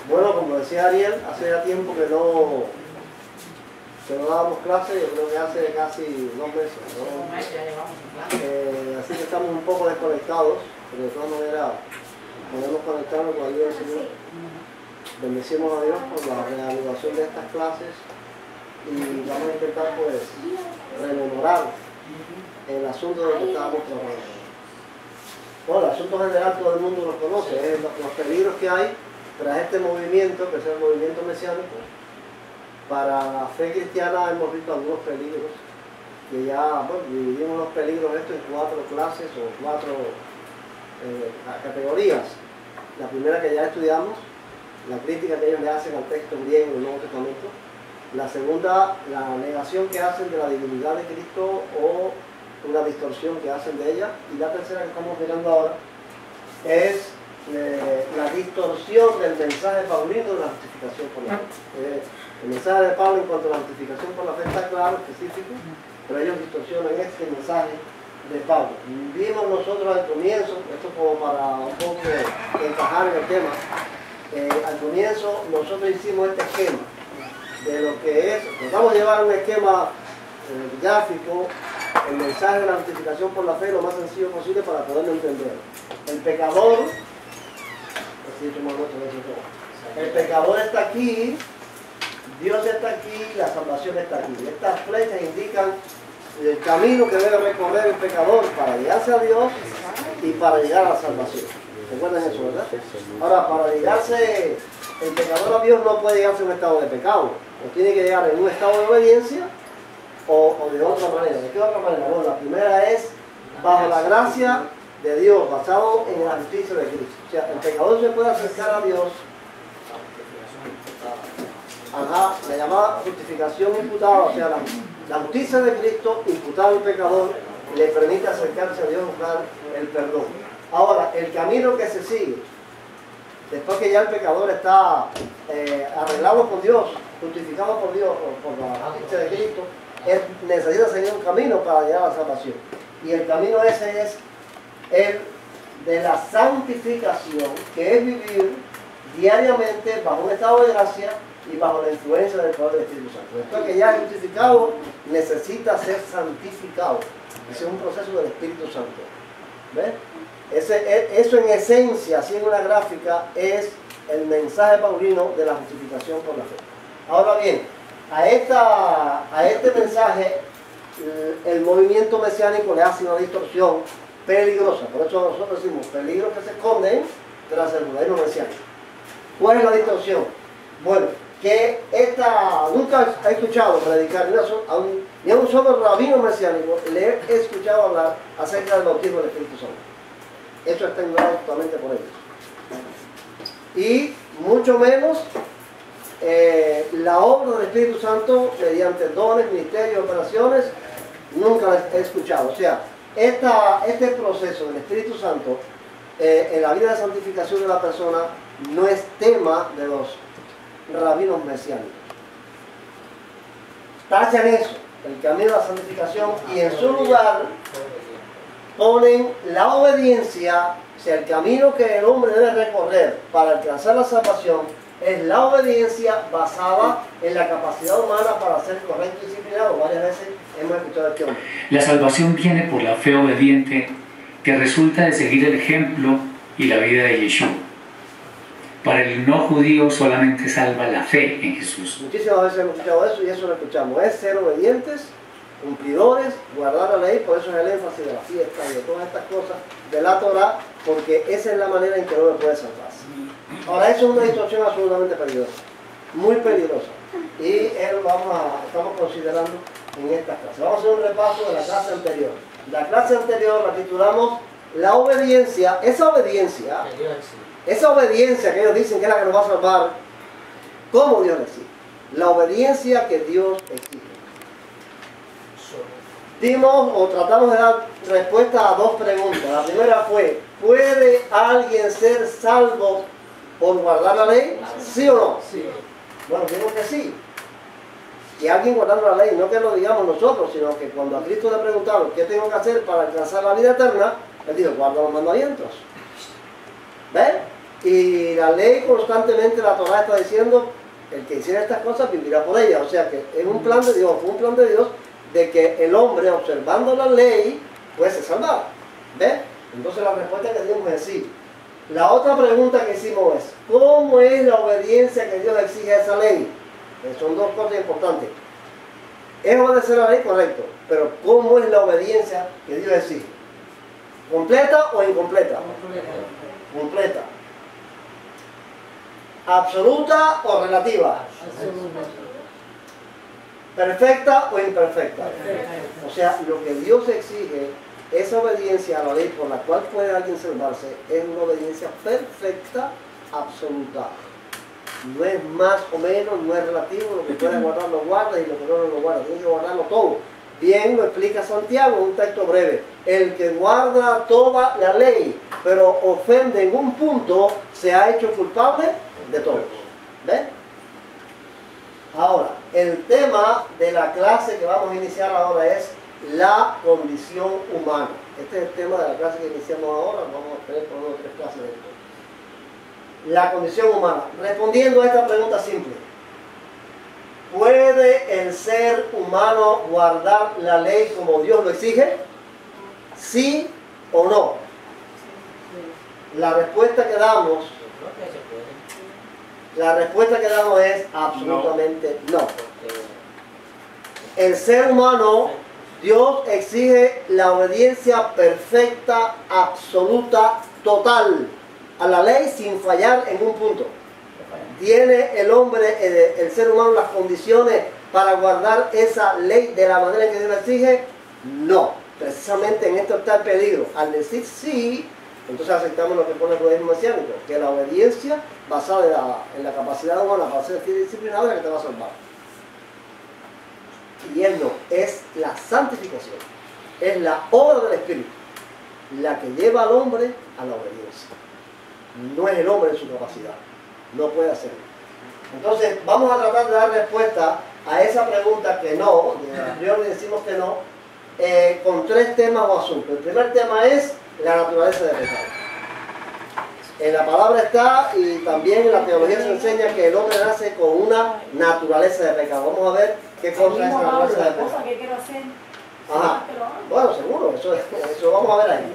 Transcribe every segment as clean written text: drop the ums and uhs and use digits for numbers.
Bueno, como decía Ariel, hace ya tiempo que no dábamos clases, yo creo que hace casi 2 meses, ¿no? Así que estamos un poco desconectados, pero de todas maneras podemos conectarnos con la ayuda del Señor. Bendecimos a Dios por la reanudación de estas clases y vamos a intentar pues rememorar el asunto del que estábamos tratando. Bueno, el asunto general todo el mundo lo conoce, es los peligros que hay tras este movimiento, que es el movimiento mesiánico. Para la fe cristiana hemos visto algunos peligros, que ya, bueno, dividimos los peligros estos en 4 clases o 4 categorías. La primera que ya estudiamos, la crítica que ellos le hacen al texto griego del Nuevo Testamento. La segunda, la negación que hacen de la divinidad de Cristo o una distorsión que hacen de ella. Y la tercera que estamos mirando ahora es la distorsión del mensaje paulino de la justificación por la fe. El mensaje de Pablo en cuanto a la justificación por la fe está claro, específico, pero ellos distorsionan este mensaje de Pablo. Vimos nosotros al comienzo, esto como para un poco encajar en el tema, al comienzo nosotros hicimos este esquema de lo que es, tratamos de llevar un esquema gráfico, el mensaje de la justificación por la fe lo más sencillo posible para poderlo entender. El pecador, el pecador está aquí, Dios está aquí, la salvación está aquí. Estas flechas indican el camino que debe recorrer el pecador para llegarse a Dios y para llegar a la salvación. ¿Recuerdan eso, verdad? Ahora, para llegarse el pecador a Dios no puede llegarse a un estado de pecado. O tiene que llegar en un estado de obediencia o de otra manera. ¿De qué otra manera? Bueno, la primera es bajo la gracia de Dios, basado en la justicia de Cristo. O sea, el pecador se puede acercar a Dios. La llamada justificación imputada, o sea, la justicia de Cristo imputada al pecador le permite acercarse a Dios y buscar el perdón. Ahora, el camino que se sigue, después que ya el pecador está arreglado con Dios, justificado por Dios, por la justicia de Cristo, él necesita seguir un camino para llegar a la salvación. Y el camino ese es el de la santificación, que es vivir diariamente bajo un estado de gracia y bajo la influencia del poder del Espíritu Santo. Después que ya es justificado, necesita ser santificado. Ese es un proceso del Espíritu Santo. ¿Ves? Eso en esencia, así en una gráfica, es el mensaje paulino de la justificación por la fe. Ahora bien, a este mensaje el movimiento mesiánico le hace una distorsión peligrosa. Por eso nosotros decimos peligros que se esconden tras el modelo mesiánico. ¿Cuál es la distorsión? Bueno, que nunca he escuchado predicar ni a un solo rabino mesiánico le he escuchado hablar acerca del bautismo del Espíritu Santo. Eso está ignorado totalmente por ellos. Y mucho menos la obra del Espíritu Santo mediante dones, ministerios, operaciones, nunca la he escuchado. O sea, este proceso del Espíritu Santo en la vida de santificación de la persona no es tema de los rabinos mesiánicos. Tachan eso, el camino de la santificación, y en su lugar ponen la obediencia, o sea, el camino que el hombre debe recorrer para alcanzar la salvación es la obediencia basada en la capacidad humana para ser correcto y disciplinado. Varias veces hemos escuchado este hombre. La salvación viene por la fe obediente que resulta de seguir el ejemplo y la vida de Yeshua. Para el no judío solamente salva la fe en Jesús. Muchísimas veces hemos escuchado eso y eso lo escuchamos. Es ser obedientes, cumplidores, guardar la ley, por eso es el énfasis de la fiesta y de todas estas cosas de la Torah, porque esa es la manera en que uno puede salvarse. Ahora, eso es una distorsión absolutamente peligrosa, muy peligrosa. Y estamos considerando en esta clase. Vamos a hacer un repaso de la clase anterior. La clase anterior la titulamos la obediencia, esa obediencia que ellos dicen que es la que nos va a salvar, ¿cómo Dios exige? La obediencia que Dios exige. Dimos o tratamos de dar respuesta a 2 preguntas. La primera fue, ¿puede alguien ser salvo por guardar la ley? ¿Sí o no? Sí. Bueno, digo que sí. Y alguien guardando la ley, no que lo digamos nosotros, sino que cuando a Cristo le preguntaron qué tengo que hacer para alcanzar la vida eterna, él dijo, guarda los mandamientos. ¿Ven? Y la ley constantemente, la Torá está diciendo, el que hiciera estas cosas vivirá por ellas. O sea que es un plan de Dios, fue un plan de Dios de que el hombre, observando la ley, fuese salvado. ¿Ves? Entonces la respuesta que dimos es sí. La otra pregunta que hicimos es, ¿cómo es la obediencia que Dios exige a esa ley? Son dos cosas importantes. Es obedecer la ley, correcto, pero ¿cómo es la obediencia que Dios exige? ¿Completa o incompleta? Completa. ¿Absoluta o relativa? ¿Perfecta o imperfecta? O sea, lo que Dios exige, esa obediencia a la ley por la cual puede alguien salvarse, es una obediencia perfecta, absoluta. No es más o menos, no es relativo, lo que puedes guardar lo guardas y lo que no lo guardas, tienes que guardarlo todo. Bien lo explica Santiago en un texto breve. El que guarda toda la ley, pero ofende en un punto, se ha hecho culpable de todos. ¿Ves? Ahora, el tema de la clase que vamos a iniciar ahora es la condición humana. Este es el tema de la clase que iniciamos ahora, vamos a tener por unas 3 clases de esto. La condición humana. Respondiendo a esta pregunta simple, ¿puede el ser humano guardar la ley como Dios lo exige? ¿Sí o no? La respuesta que damos es absolutamente no. El ser humano, Dios exige la obediencia perfecta, absoluta, total a la ley sin fallar en un punto. ¿Tiene el hombre, el ser humano, las condiciones para guardar esa ley de la manera que Dios la exige? No. Precisamente en esto está el peligro. Al decir sí, entonces aceptamos lo que pone el judaísmo mesiánico, que la obediencia basada en la capacidad humana para ser fiel y disciplinado es la que te va a salvar. Y él no, es la santificación, es la obra del Espíritu la que lleva al hombre a la obediencia. No es el hombre en su capacidad, no puede hacerlo. Entonces vamos a tratar de dar respuesta a esa pregunta que no, a priori decimos que no, con 3 temas o asuntos. El primer tema es la naturaleza del pecado. En la palabra está, y también en la teología se enseña que el hombre nace con una naturaleza de pecado. Vamos a ver qué cosa es la naturaleza de pecado. Ajá. Bueno, seguro, eso vamos a ver ahí.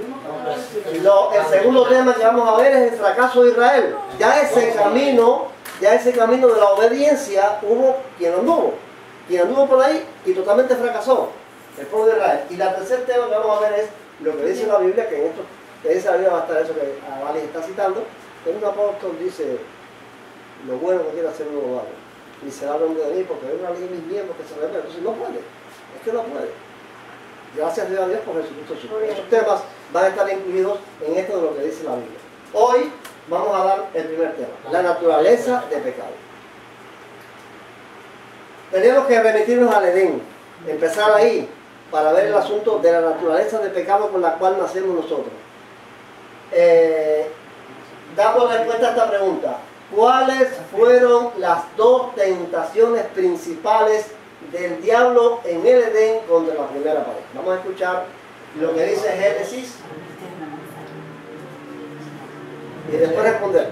El segundo tema que vamos a ver es el fracaso de Israel. Ya ese camino de la obediencia, hubo quien anduvo por ahí y totalmente fracasó, el pueblo de Israel. Y la tercer tema que vamos a ver es lo que dice la Biblia, que en esto que dice la Biblia va a estar eso que Ali está citando, que un apóstol dice, lo bueno que quiere hacer uno lo hago, y será el hombre de mí, porque hay una ley en mis miembros que se revela. Entonces no puede, es que no puede. Gracias a Dios por Jesucristo. Esos temas van a estar incluidos en esto de lo que dice la Biblia. Hoy vamos a dar el primer tema, la naturaleza de pecado. Tenemos que remitirnos al Edén, empezar ahí, para ver el asunto de la naturaleza de pecado con la cual nacemos nosotros. Damos respuesta a esta pregunta. ¿Cuáles fueron las 2 tentaciones principales del diablo en el Edén contra la primera pareja? Vamos a escuchar lo que dice Génesis y después responder.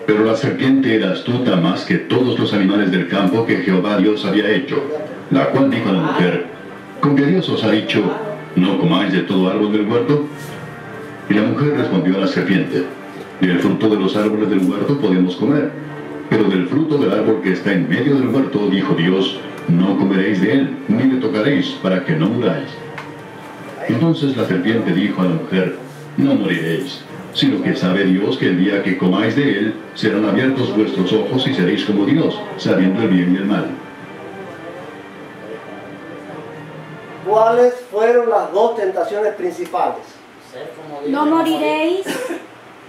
Pero la serpiente era astuta más que todos los animales del campo que Jehová Dios había hecho, la cual dijo a la mujer, ¿con qué Dios os ha dicho, no comáis de todo árbol del huerto? Y la mujer respondió a la serpiente, del fruto de los árboles del huerto podemos comer, pero del fruto del árbol que está en medio del huerto, dijo Dios, no comeréis de él, ni le tocaréis, para que no muráis. Entonces la serpiente dijo a la mujer, no moriréis, sino que sabe Dios que el día que comáis de él, serán abiertos vuestros ojos y seréis como Dios, sabiendo el bien y el mal. ¿Cuáles fueron las 2 tentaciones principales? No moriréis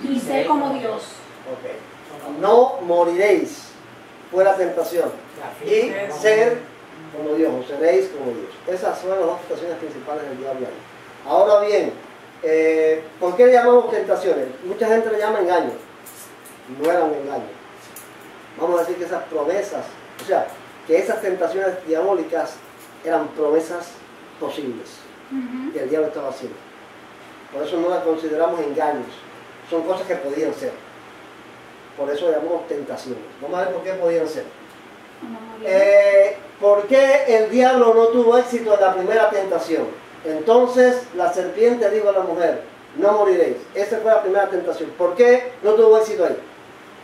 y ser como Dios. Okay. No moriréis fue la tentación. Y ser como Dios, o seréis como Dios. Esas son las 2 tentaciones principales del diablo. Ahora bien, ¿por qué le llamamos tentaciones? Mucha gente le llama engaño. No era un engaño. Vamos a decir que esas promesas, o sea, que esas tentaciones diabólicas eran promesas posibles que el diablo estaba haciendo. Por eso no las consideramos engaños. Son cosas que podían ser. Por eso llamamos tentaciones. Vamos a ver por qué podían ser. No moriré. ¿Por qué el diablo no tuvo éxito en la primera tentación? Entonces la serpiente dijo a la mujer, no moriréis. Esa fue la primera tentación. ¿Por qué no tuvo éxito ahí?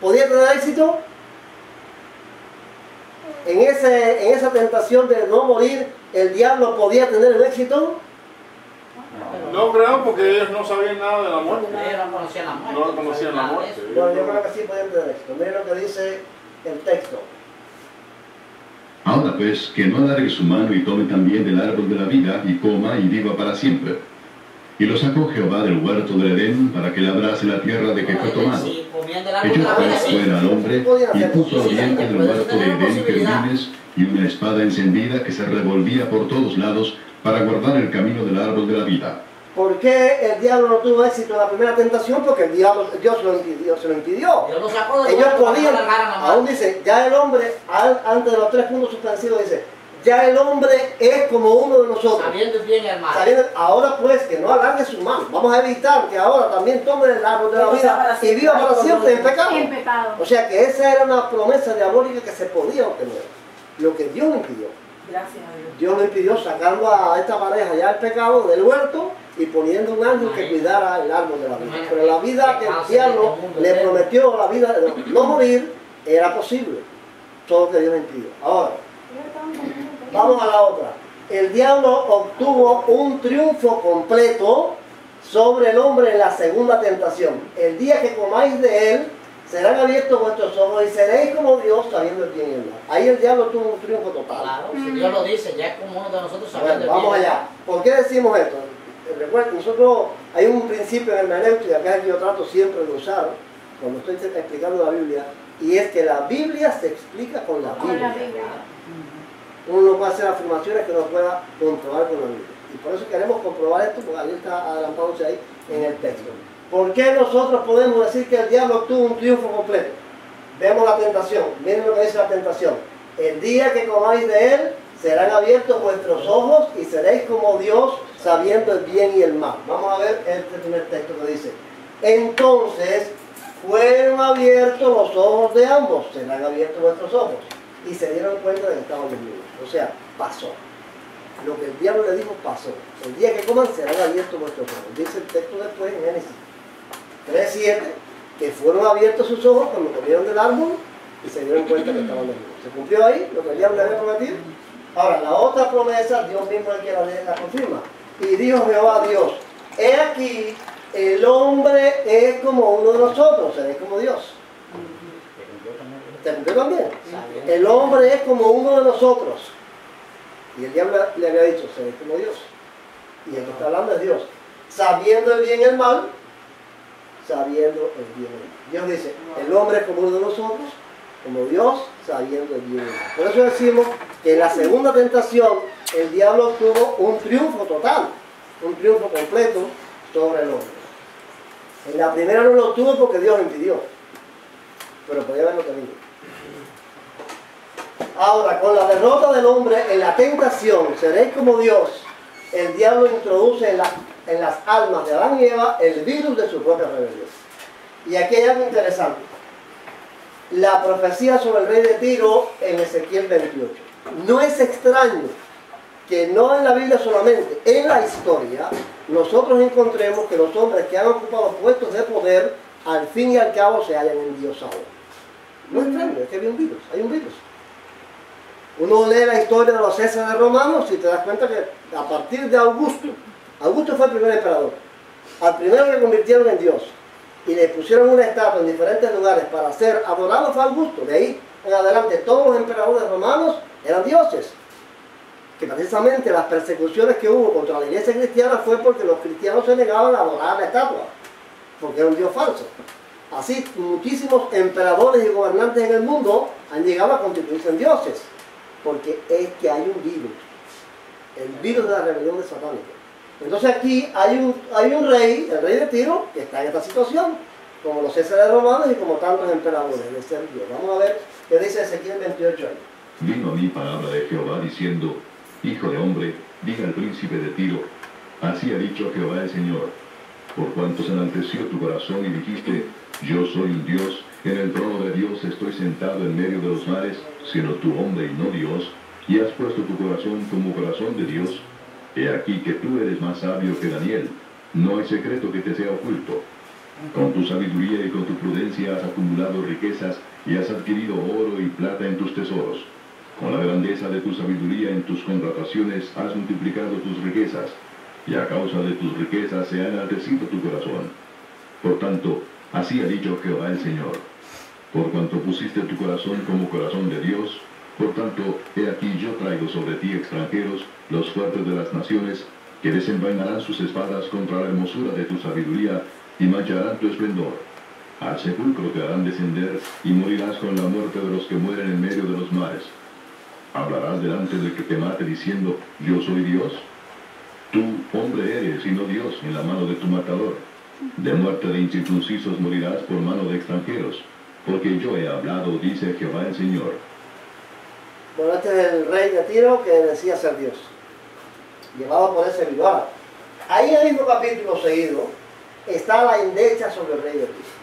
¿Podía tener éxito? En esa tentación de no morir, ¿el diablo podía tener el éxito? No creo, porque ellos no sabían nada de la muerte. Ellos no conocían la muerte. No conocían la muerte. Bueno, yo creo que sí podían tener éxito. Miren lo que dice el texto. Ahora pues, que no alargue su mano y tome también del árbol de la vida, y coma y viva para siempre. Y lo sacó Jehová del huerto del Edén, para que labrase la tierra de que fue tomado. Sí, comían del árbol de Echó la vida, pues sí. fuera al hombre, y puso oriente del huerto de Edén querubines, y una espada encendida que se revolvía por todos lados, para guardar el camino del árbol de la vida. ¿Por qué el diablo no tuvo éxito en la primera tentación? Porque el diablo, Dios se lo impidió. Dios lo sacó del Ellos huerto para que podían, no alargaran la aún mano. dice, ya el hombre, antes de los 3 puntos suspensivos, dice, ya el hombre es como uno de nosotros. Sabiendo el bien y el mal. Ahora pues, que no alargue su mano. Vamos a evitar que ahora también tome el árbol de la vida y viva para siempre en pecado. En pecado. O sea que esa era una promesa diabólica que se podía obtener. Lo que Dios impidió. Gracias a Dios. Dios lo impidió sacando a esta pareja ya el pecado del huerto y poniendo un ángel que cuidara el árbol de la vida. Pero la vida que el diablo le prometió, la vida de no morir, era posible. Todo lo que Dios impidió. Ahora, vamos a la otra. El diablo obtuvo un triunfo completo sobre el hombre en la segunda tentación. El día que comáis de él, serán abiertos vuestros ojos y seréis como Dios sabiendo el bien y el mal. Ahí el diablo tuvo un triunfo total. Claro, si Dios lo dice, ya es como uno de nosotros sabiendo Bueno, el vamos bien y el allá. ¿Por qué decimos esto? Recuerden, nosotros hay un principio en hermenéutica que yo trato siempre de usar cuando estoy explicando la Biblia, y es que la Biblia se explica con la Con la Biblia. Biblia. Uno no puede hacer afirmaciones que no pueda comprobar con la Biblia. Y por eso queremos comprobar esto, porque ahí está adelantándose ahí en el texto. ¿Por qué nosotros podemos decir que el diablo tuvo un triunfo completo? Vemos la tentación. Miren lo que dice la tentación. El día que comáis de él, serán abiertos vuestros ojos y seréis como Dios, sabiendo el bien y el mal. Vamos a ver este primer texto que dice. Entonces fueron abiertos los ojos de ambos, serán abiertos vuestros ojos. Y se dieron cuenta de que estaban desnudos. O sea, pasó. Lo que el diablo le dijo pasó. El día que coman serán abiertos vuestros ojos. Dice el texto después en Génesis 3:7, que fueron abiertos sus ojos cuando comieron del árbol y se dieron cuenta que estaban desnudos. ¿Se cumplió ahí lo que el diablo le había prometido? Ahora, la otra promesa, Dios mismo es el que la confirma. Y dijo Jehová a Dios, he aquí, el hombre es como uno de nosotros, seréis como Dios. ¿Se cumplió también? El hombre es como uno de nosotros. Y el diablo le había dicho, seréis como Dios. Y el que está hablando es Dios. Sabiendo el bien y el mal, sabiendo el bien y el mal. Dios dice, el hombre es como uno de nosotros, como Dios, sabiendo el bien y el mal. Por eso decimos que en la segunda tentación, el diablo obtuvo un triunfo total, un triunfo completo sobre el hombre. En la primera no lo obtuvo porque Dios lo impidió, pero podía haberlo tenido. Ahora, con la derrota del hombre en la tentación, seréis como Dios, el diablo introduce en las almas de Adán y Eva el virus de su propia rebelión. Y aquí hay algo interesante. La profecía sobre el rey de Tiro en Ezequiel 28. No es extraño que no en la Biblia solamente, en la historia, nosotros encontremos que los hombres que han ocupado puestos de poder, al fin y al cabo se hayan endiosado. No es extraño, es que hay un virus. Uno lee la historia de los Césares romanos y te das cuenta que a partir de Augusto fue el primer emperador, al primero que convirtieron en Dios y le pusieron una estatua en diferentes lugares para ser adorado fue Augusto. De ahí en adelante todos los emperadores romanos eran dioses, que precisamente las persecuciones que hubo contra la iglesia cristiana fue porque los cristianos se negaban a adorar la estatua, porque era un dios falso. Así muchísimos emperadores y gobernantes en el mundo han llegado a constituirse en dioses, porque es que hay un virus, el virus de la rebelión de satánica. Entonces aquí hay un rey, el rey de Tiro, que está en esta situación, como los Césares romanos y como tantos emperadores de ser Dios. Vamos a ver qué dice Ezequiel 28 ahí. Vino a mí palabra de Jehová diciendo, hijo de hombre, diga al príncipe de Tiro, así ha dicho Jehová el Señor, por cuanto se enalteció tu corazón y dijiste, yo soy un Dios, en el trono de Dios estoy sentado en medio de los mares, siendo tú hombre y no Dios, y has puesto tu corazón como corazón de Dios. He aquí que tú eres más sabio que Daniel. No hay secreto que te sea oculto. Con tu sabiduría y con tu prudencia has acumulado riquezas y has adquirido oro y plata en tus tesoros. Con la grandeza de tu sabiduría en tus contrataciones has multiplicado tus riquezas, y a causa de tus riquezas se ha enaltecido tu corazón. Por tanto, así ha dicho Jehová el Señor: por cuanto pusiste tu corazón como corazón de Dios, por tanto, he aquí yo traigo sobre ti extranjeros, los fuertes de las naciones, que desenvainarán sus espadas contra la hermosura de tu sabiduría y mancharán tu esplendor. Al sepulcro te harán descender y morirás con la muerte de los que mueren en medio de los mares. ¿Hablarás delante del que te mate diciendo, yo soy Dios? Tú, hombre eres y no Dios, en la mano de tu matador. De muerte de incircuncisos morirás por mano de extranjeros, porque yo he hablado, dice Jehová el Señor. Bueno, este es el rey de Tiro que decía ser Dios, llevado por ese rival. Ahí en el mismo capítulo seguido está la endecha sobre el rey de Tiro.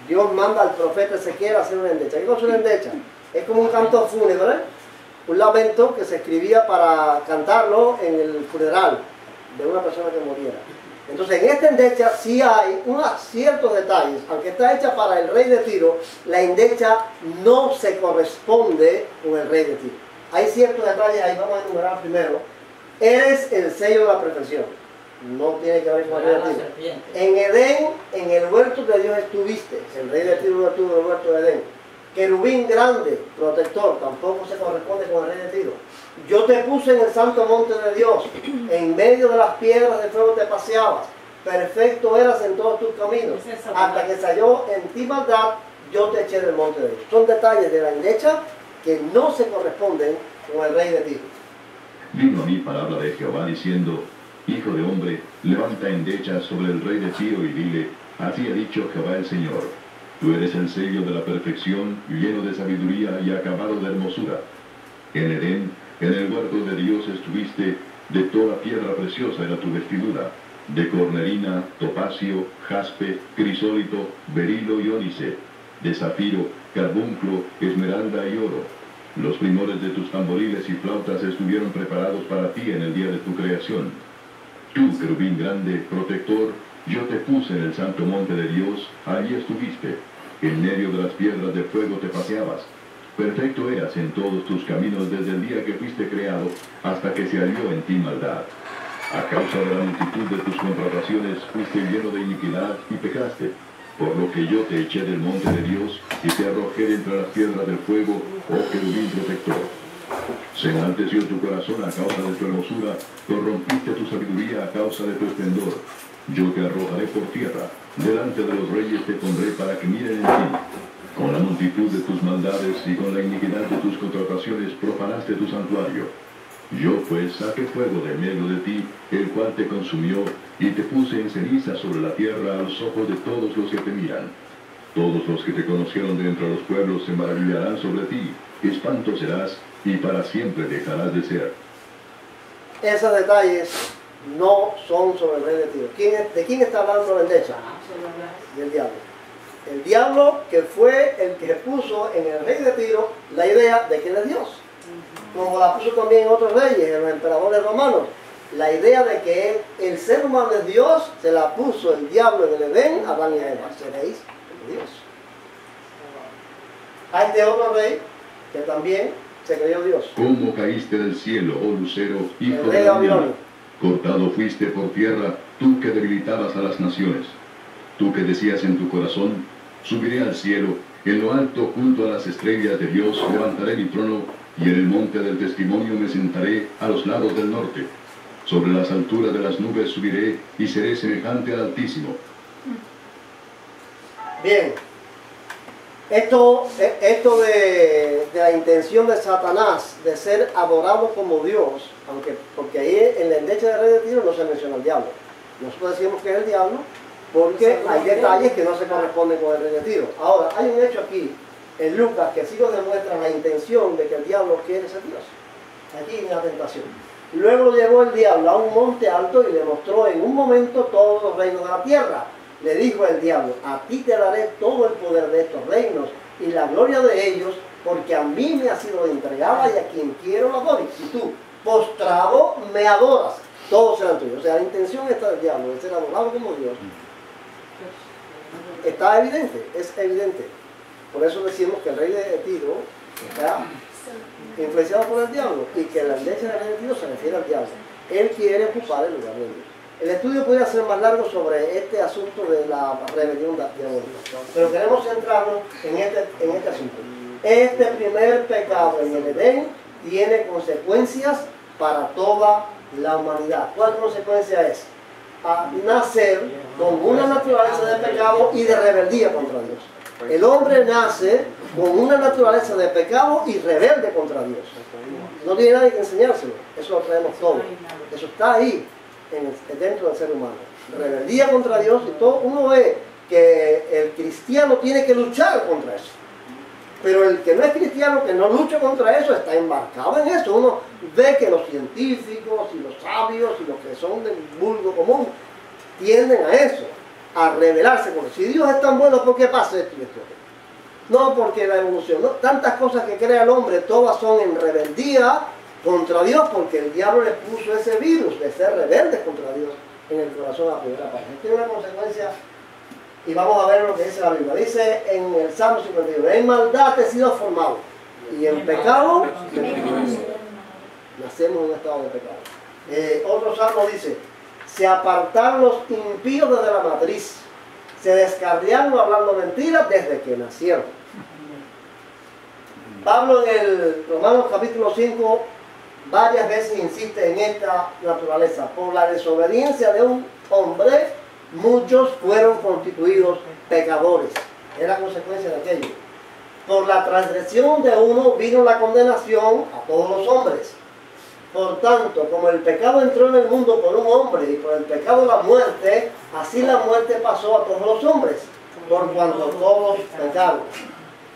Dios manda al profeta Ezequiel a hacer una endecha. ¿Qué cosa es una endecha? Es como un canto fúnebre, un lamento que se escribía para cantarlo en el funeral de una persona que muriera. Entonces, en esta endecha sí hay unos ciertos detalles. Aunque está hecha para el rey de Tiro, la endecha no se corresponde con el rey de Tiro. Hay ciertos detalles ahí, vamos a enumerar primero. Eres el sello de la perfección. No tiene que ver con el rey de Tiro. En Edén, en el huerto de Dios estuviste. El rey de Tiro no estuvo en el huerto de Edén. Querubín grande, protector, tampoco se corresponde con el rey de Tiro. Yo te puse en el santo monte de Dios, en medio de las piedras de fuego te paseabas, perfecto eras en todos tus caminos, hasta que salió en ti maldad, yo te eché del monte de Dios. Son detalles de la endecha que no se corresponden con el rey de Tiro. Vino a mí palabra de Jehová diciendo, hijo de hombre, levanta endecha sobre el rey de Tiro y dile, así ha dicho Jehová el Señor, tú eres el sello de la perfección, lleno de sabiduría y acabado de hermosura. En Edén, en el huerto de Dios estuviste, de toda piedra preciosa era tu vestidura, de cornerina, topacio, jaspe, crisólito, berilo y ónice, de zafiro, carbunclo, esmeralda y oro. Los primores de tus tamboriles y flautas estuvieron preparados para ti en el día de tu creación. Tú, querubín grande, protector, yo te puse en el santo monte de Dios, allí estuviste. En medio de las piedras de fuego te paseabas. Perfecto eras en todos tus caminos desde el día que fuiste creado hasta que se halló en ti maldad. A causa de la multitud de tus contrataciones fuiste lleno de iniquidad y pecaste, por lo que yo te eché del monte de Dios y te arrojé entre las piedras del fuego, oh querubín protector. Se enalteció tu corazón a causa de tu hermosura, corrompiste tu sabiduría a causa de tu esplendor. Yo te arrojaré por tierra, delante de los reyes te pondré para que miren en ti. Con la multitud de tus maldades y con la iniquidad de tus contrataciones profanaste tu santuario. Yo pues saqué fuego de medio de ti, el cual te consumió, y te puse en ceniza sobre la tierra a los ojos de todos los que te miran. Todos los que te conocieron de entre los pueblos se maravillarán sobre ti, espanto serás, y para siempre dejarás de ser. Esos detalles no son sobre el rey de Tiro. ¿De quién está hablando la endecha? Del diablo. El diablo que fue el que puso en el rey de Tiro la idea de que él es Dios. Como la puso también en otros reyes, en los emperadores romanos. La idea de que el ser humano es Dios, se la puso el diablo en el Edén a Adán y a Eva. Seréis Dios. Hay de otro rey que también se creyó Dios. ¿Cómo caíste del cielo, oh lucero, hijo El rey de de Babilonia? Cortado fuiste por tierra, tú que debilitabas a las naciones. Tú que decías en tu corazón, subiré al cielo, en lo alto junto a las estrellas de Dios levantaré mi trono, y en el monte del testimonio me sentaré a los lados del norte. Sobre las alturas de las nubes subiré, y seré semejante al Altísimo. Bien, esto de la intención de Satanás de ser adorado como Dios, porque ahí en la endecha del rey de Tiro no se menciona el diablo. Nosotros decimos que es el diablo, porque hay detalles que no se corresponden con el rey de Tiro. Ahora, hay un hecho aquí, en Lucas, que sí nos demuestra la intención de que el diablo quiere ser Dios. Aquí en la tentación. Luego lo llevó el diablo a un monte alto y le mostró en un momento todos los reinos de la tierra. Le dijo el diablo: a ti te daré todo el poder de estos reinos y la gloria de ellos, porque a mí me ha sido entregada y a quien quiero la doy. Si tú, postrado, me adoras, todos serán tuyos. O sea, la intención está del diablo, de ser adorado como Dios. Está evidente, es evidente. Por eso decimos que el rey de Tiro está influenciado por el diablo y que la iglesia del rey de Tiro se refiere al diablo. Él quiere ocupar el lugar de Dios. El estudio podría ser más largo sobre este asunto de la rebelión diabólica, pero queremos centrarnos en este asunto. Este primer pecado en el Edén tiene consecuencias para toda la humanidad. ¿Cuál consecuencia es? A nacer con una naturaleza de pecado y de rebeldía contra Dios. El hombre nace con una naturaleza de pecado y rebelde contra Dios. No tiene nadie que enseñárselo, eso lo traemos todos. Eso está ahí, dentro del ser humano. Rebeldía contra Dios, y todo. Uno ve que el cristiano tiene que luchar contra eso. Pero el que no es cristiano, que no lucha contra eso, está embarcado en eso. Uno ve que los científicos y los sabios y los que son del vulgo común tienden a eso, a rebelarse. Porque si Dios es tan bueno, ¿por qué pasa esto y esto? No, porque la evolución, no, tantas cosas que crea el hombre, todas son en rebeldía contra Dios, porque el diablo les puso ese virus de ser rebeldes contra Dios en el corazón a la primera página. Tiene una consecuencia. Y vamos a ver lo que dice la Biblia. Dice en el Salmo 51: en maldad he sido formado, y en pecado nacemos en un estado de pecado. Otro salmo dice: se apartaron los impíos desde la matriz, se descarriaron hablando mentiras desde que nacieron. Pablo en el Romanos capítulo 5 varias veces insiste en esta naturaleza. Por la desobediencia de un hombre, muchos fueron constituidos pecadores. Es la consecuencia de aquello. Por la transgresión de uno vino la condenación a todos los hombres. Por tanto, como el pecado entró en el mundo por un hombre y por el pecado la muerte, así la muerte pasó a todos los hombres, por cuanto todos pecaron.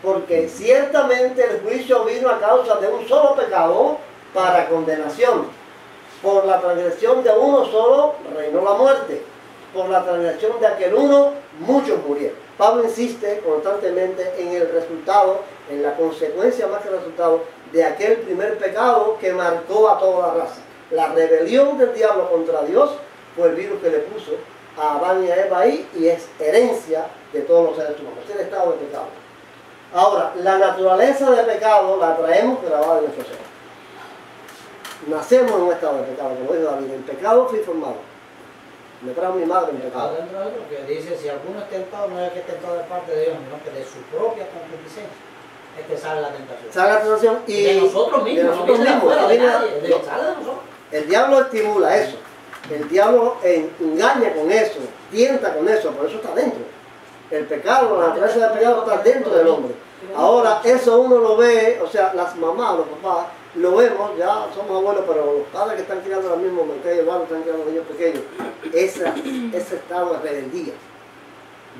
Porque ciertamente el juicio vino a causa de un solo pecado para condenación. Por la transgresión de uno solo reinó la muerte. Por la transgresión de aquel uno, muchos murieron. Pablo insiste constantemente en el resultado, en la consecuencia más que el resultado de aquel primer pecado que marcó a toda la raza. La rebelión del diablo contra Dios fue el virus que le puso a Adán y a Eva ahí, y es herencia de todos los seres humanos. Es el estado de pecado. Ahora, la naturaleza de pecado la traemos grabada en nuestro ser. Nacemos en un estado de pecado, como dice David: en pecado fui formado. Me trajo mi madre en pecado. Dentro de lo que dice: si alguno es tentado, no es que es tentado de parte de Dios, sino que de su propia concupiscencia es que sale la tentación. Sale la tentación y de nosotros mismos, de nosotros mismos. de nadie, sale de nosotros. El diablo estimula eso. El diablo engaña con eso, tienta con eso, por eso está dentro. El pecado, la naturaleza del pecado está dentro del hombre. Ahora, eso uno lo ve, o sea, las mamás, los papás, lo vemos, ya somos abuelos, pero los padres que están criando ahora mismo, que hermanos están criando a los niños pequeños, ese estado de rebeldía,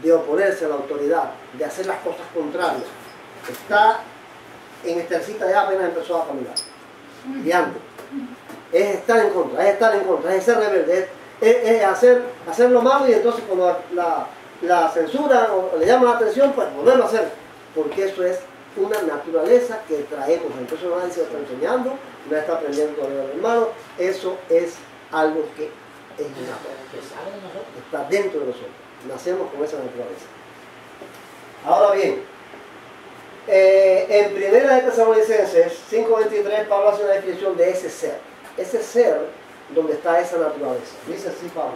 de oponerse a la autoridad, de hacer las cosas contrarias, está en Estercita, ya apenas empezó a caminar. Y antes, es estar en contra, es ser rebelde, es hacer lo malo, y entonces cuando la censuran o le llaman la atención, pues volverlo a hacer, porque eso es una naturaleza que traemos. Entonces nadie se lo está enseñando, no está aprendiendo todavía el hermano. Eso es algo que es natural, está dentro de nosotros. Nacemos con esa naturaleza. Ahora bien, en Primera de Tesalonicenses 5:23, Pablo hace una descripción de ese ser donde está esa naturaleza. Dice así Pablo: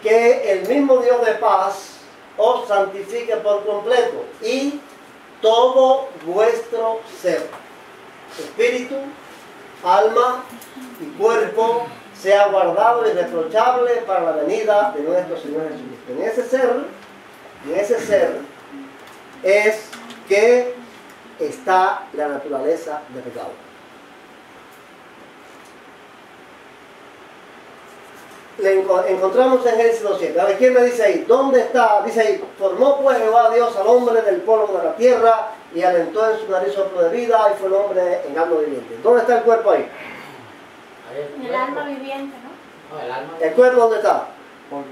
que el mismo Dios de paz os santifique por completo, y todo vuestro ser, espíritu, alma y cuerpo, sea guardado irreprochable para la venida de nuestro Señor Jesucristo. En ese ser es que está la naturaleza de pecado. Encontramos en Génesis 2:7. A ver, ¿quién me dice ahí? ¿Dónde está? Dice ahí: formó pues Jehová Dios al hombre del polvo de la tierra, y alentó en su nariz soplo de vida, y fue el hombre en alma viviente. ¿Dónde está el cuerpo ahí? El alma viviente, ¿no? No, el alma. ¿El cuerpo dónde está?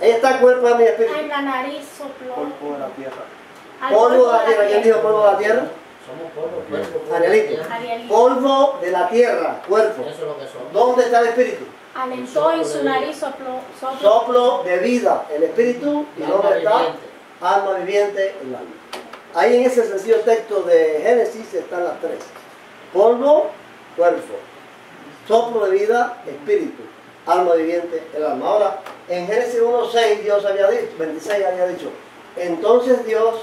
Ahí está el cuerpo de mi espíritu. En la nariz sopló. Polvo de la tierra. Al Polvo de la tierra. ¿Quién dijo polvo de la tierra? Somos polvo, cuerpo. Arielito. Arielito. Polvo de la tierra, cuerpo. Eso es lo que somos. ¿Dónde está el espíritu? Alentó en su nariz sopló. Soplo de vida, el espíritu. ¿Y Alma dónde está? viviente. Alma viviente, el alma. Ahí en ese sencillo texto de Génesis están las tres. Polvo, cuerpo. Soplo de vida, espíritu. Alma viviente, el alma. Ahora, en Génesis 1:6 Dios había dicho, 26 había dicho, entonces Dios,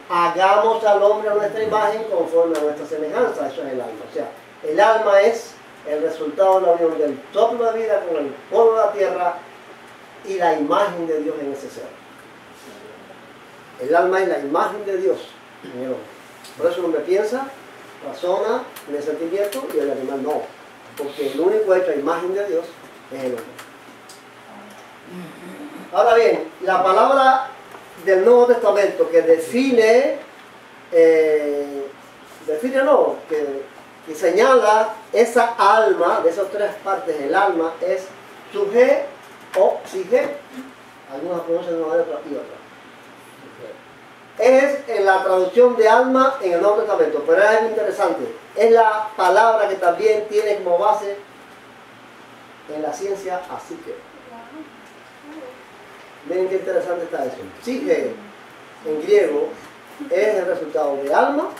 hagamos al hombre a nuestra imagen conforme a nuestra semejanza. Eso es el alma. O sea, el alma es el resultado de la unión del soplo de vida con el polvo de la tierra y la imagen de Dios en ese ser. El alma es la imagen de Dios en el hombre. Por eso el hombre piensa, razona, tiene sentimiento, y el animal no. Porque el único hecho a imagen de Dios es el hombre. Ahora bien, la palabra del Nuevo Testamento que que señala esa alma, de esas tres partes, el alma es suje o psique. Algunas pronuncian de una manera y otra. Es en la traducción de alma en el Nuevo Testamento, pero es algo interesante. Es la palabra que también tiene como base en la ciencia a psique. Miren qué interesante está eso. Psique en griego es el resultado de alma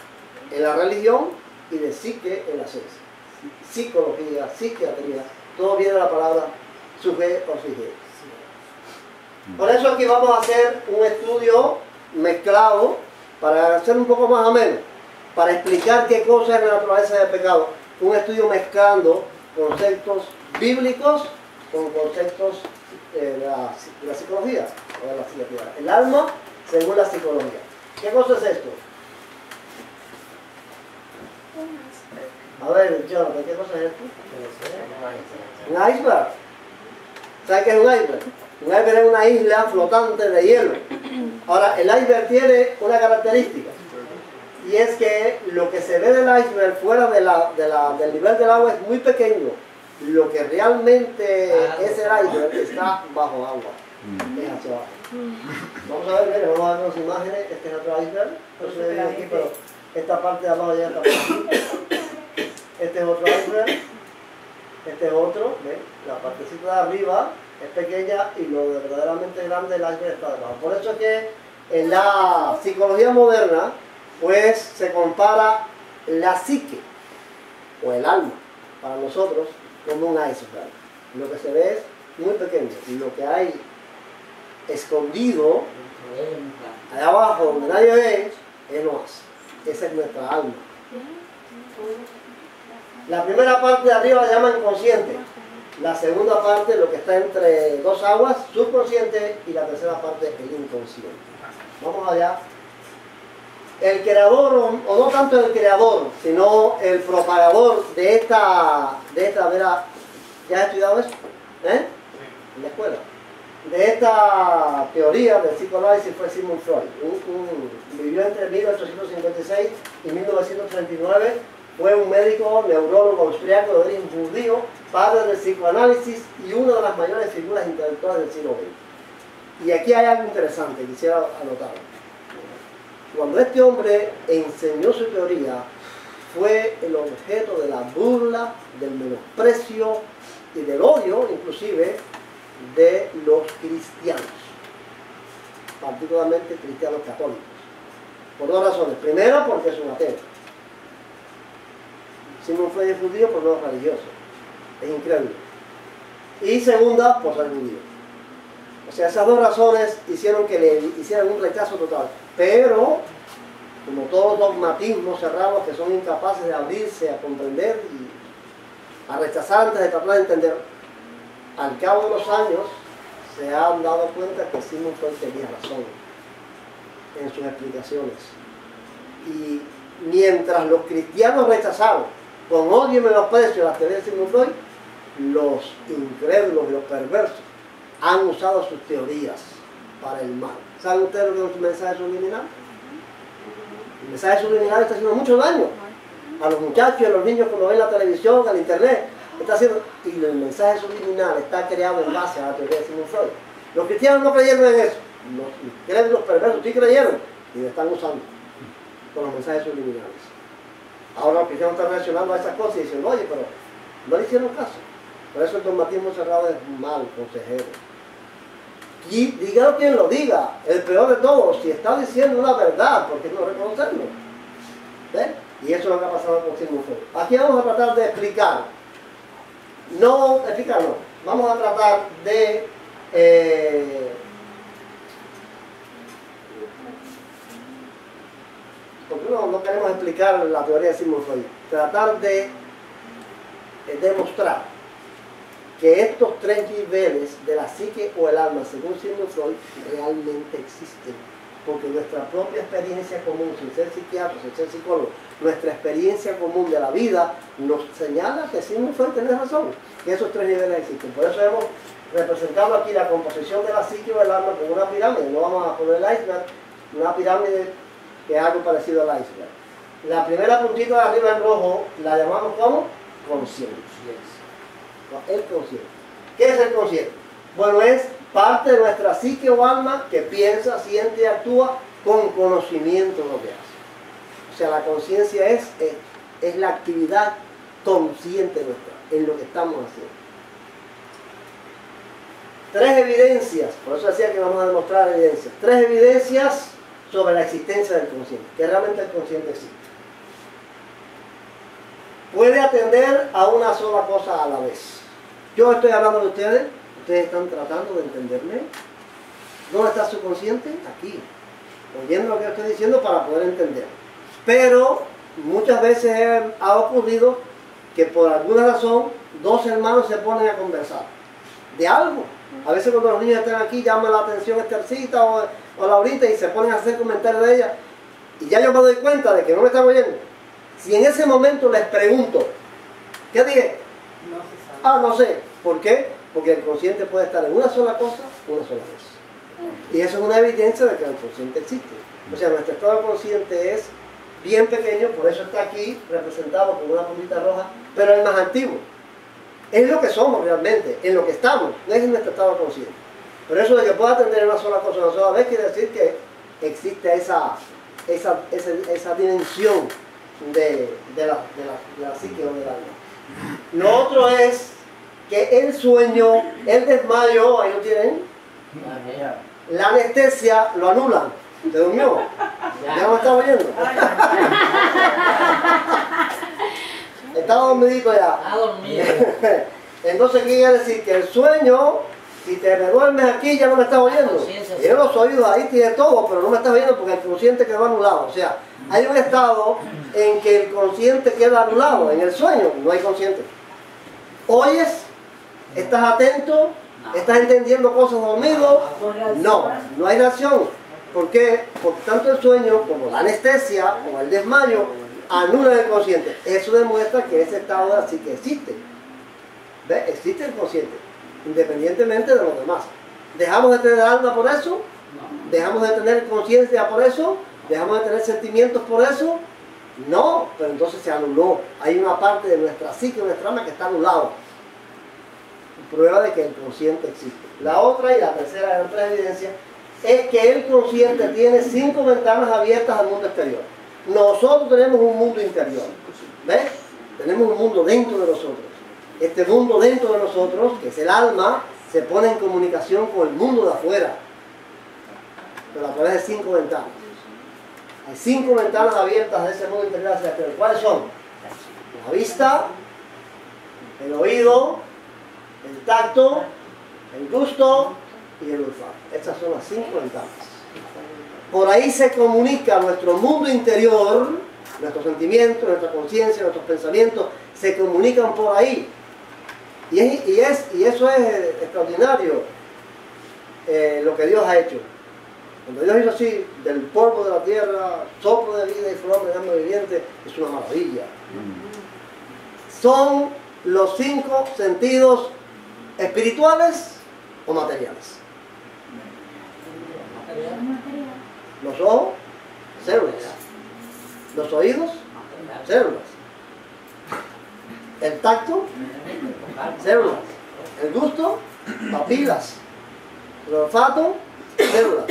en la religión y de psique en la ciencia. Psicología, psiquiatría, todo viene de la palabra suje o psique. Por eso aquí vamos a hacer un estudio mezclado para hacer un poco más ameno, para explicar qué cosa es la naturaleza del pecado. Un estudio mezclando conceptos bíblicos con conceptos de la psicología o de la psiquiatría. El alma según la psicología. ¿Qué cosa es esto? A ver, Jonathan, ¿qué cosa es esto? Un iceberg. ¿Sabes qué es un iceberg? Un iceberg es una isla flotante de hielo. Ahora, el iceberg tiene una característica, y es que lo que se ve del iceberg fuera del nivel del agua es muy pequeño. Lo que realmente es el iceberg está bajo agua, es hacia abajo. Vamos a ver, vamos a ver las imágenes. Este es otro iceberg, no se ve bien aquí, pero esta parte de abajo ya está por aquí. Este es otro iceberg, este es otro, ¿ven? La partecita de arriba es pequeña y lo verdaderamente grande del iceberg está debajo. Por eso es que en la psicología moderna, pues se compara la psique o el alma para nosotros como un iceberg. Lo que se ve es muy pequeño y lo que hay escondido allá abajo donde nadie ve es lo más. Esa es nuestra alma. La primera parte de arriba la llaman consciente. La segunda parte, lo que está entre dos aguas, subconsciente, y la tercera parte, el inconsciente. Vamos allá. El creador, o no tanto el creador, sino el propagador de esta ¿verdad? ¿Ya has estudiado eso? ¿Eh? En la escuela. De esta teoría del psicoanálisis fue Sigmund Freud. Vivió entre 1856 y 1939. Fue un médico neurólogo austriaco de origen judío, padre del psicoanálisis y una de las mayores figuras intelectuales del siglo XX. Y aquí hay algo interesante, quisiera anotarlo. Cuando este hombre enseñó su teoría, fue el objeto de la burla, del menosprecio y del odio, inclusive, de los cristianos, particularmente cristianos católicos. Por dos razones. Primero, porque es un ateo. Sigmund Freud es judío, pero no es religioso. Es increíble. Y segunda, por ser judío. O sea, esas dos razones hicieron que le hicieran un rechazo total. Pero, como todos los dogmatismos cerrados que son incapaces de abrirse a comprender y a rechazar antes de tratar de entender, al cabo de los años se han dado cuenta que Sigmund Freud tenía razón en sus explicaciones. Y mientras los cristianos rechazaron con odio y menosprecio las teorías de Sigmund Freud, los incrédulos y los perversos han usado sus teorías para el mal. ¿Saben ustedes lo que es un mensaje subliminal? El mensaje subliminal está haciendo mucho daño a los muchachos y a los niños que lo ven en la televisión, al internet. Está haciendo, y el mensaje subliminal está creado en base a la teoría de Sigmund Freud. Los cristianos no creyeron en eso. Los perversos sí creyeron y lo están usando con los mensajes subliminales. Ahora los cristianos están reaccionando a esas cosas y dicen, oye, pero no le hicieron caso. Por eso el dogmatismo cerrado es mal consejero. Y diga quien lo diga, el peor de todo, si está diciendo una verdad, ¿por qué no reconocerlo? ¿Ves? Y eso es lo que ha pasado con Sigmund Freud. Aquí vamos a tratar de explicar. No, explicar no. Vamos a tratar de porque no queremos explicar la teoría de Sigmund Freud. Tratar de demostrar que estos tres niveles de la psique o el alma, según Sigmund Freud, realmente existen. Porque nuestra propia experiencia común, sin ser psiquiatra, sin ser psicólogo, nuestra experiencia común de la vida nos señala que Sigmund Freud tiene razón, que esos tres niveles existen. Por eso hemos representado aquí la composición de la psique o el alma con una pirámide. No vamos a poner el iceberg, una pirámide que es algo parecido al iceberg. La primera puntita de arriba en rojo la llamamos como consciente. El consciente. ¿Qué es el consciente? Bueno, es parte de nuestra psique o alma que piensa, siente y actúa con conocimiento de lo que hace. O sea, la conciencia es la actividad consciente nuestra en lo que estamos haciendo. Tres evidencias, por eso decía que vamos a demostrar evidencias. Tres evidencias sobre la existencia del consciente, que realmente el consciente existe. Puede atender a una sola cosa a la vez. Yo estoy hablando de ustedes, ustedes están tratando de entenderme. ¿Dónde está su consciente? Aquí, oyendo lo que estoy diciendo para poder entender. Pero muchas veces ha ocurrido que por alguna razón dos hermanos se ponen a conversar de algo. A veces cuando los niños están aquí llama la atención Esthercita o Laurita y se ponen a hacer comentarios de ella. Y ya yo me doy cuenta de que no me están oyendo. Si en ese momento les pregunto, ¿qué dije? No se sabe. Ah, no sé. ¿Por qué? Porque el consciente puede estar en una sola cosa, una sola vez. Y eso es una evidencia de que el consciente existe. O sea, nuestro estado consciente es bien pequeño, por eso está aquí representado con una puntita roja, pero es más antiguo. Es lo que somos realmente, en lo que estamos, no es en nuestro estado consciente. Pero eso de que pueda atender una sola cosa una sola vez quiere decir que existe esa dimensión de la psique o del alma. Lo otro es que el sueño, el desmayo, ahí lo tienen, la anestesia lo anulan. ¿Se durmió? ¿Ya no me está oyendo? Está dormidito ya. Está dormido. Entonces, ¿qué quiere decir? Que el sueño, si te duermes aquí, ya no me estás oyendo. Y en los oídos ahí tiene todo, pero no me estás oyendo porque el consciente quedó anulado. O sea, hay un estado en que el consciente queda anulado. En el sueño no hay consciente. ¿Oyes? ¿Estás atento? ¿Estás entendiendo cosas dormido? No hay reacción. ¿Por qué? Porque tanto el sueño como la anestesia o el desmayo anulan el consciente. Eso demuestra que ese estado de la psique existe. ¿Ves? Existe el consciente, independientemente de los demás. ¿Dejamos de tener alma por eso? ¿Dejamos de tener conciencia por eso? ¿Dejamos de tener sentimientos por eso? No, pero entonces se anuló. Hay una parte de nuestra psique, de nuestra alma que está anulado. Prueba de que el consciente existe. La otra y la tercera de las tres evidencias es que el consciente tiene 5 ventanas abiertas al mundo exterior. Nosotros tenemos un mundo interior. ¿Ves? Tenemos un mundo dentro de nosotros. Este mundo dentro de nosotros, que es el alma, se pone en comunicación con el mundo de afuera. Pero a través de 5 ventanas. Hay 5 ventanas abiertas de ese mundo interior hacia exterior. ¿Cuáles son? La vista, el oído, el tacto, el gusto y el olfato. Estas son las 5 ventanas. Por ahí se comunica nuestro mundo interior, nuestros sentimientos, nuestra conciencia, nuestros pensamientos, se comunican por ahí. Y eso es extraordinario, lo que Dios ha hecho. Cuando Dios hizo así, del polvo de la tierra, soplo de vida y flor de alma viviente, es una maravilla. Son los 5 sentidos espirituales o materiales. Los ojos, células. Los oídos, células. El tacto, células. El gusto, papilas. El olfato, células.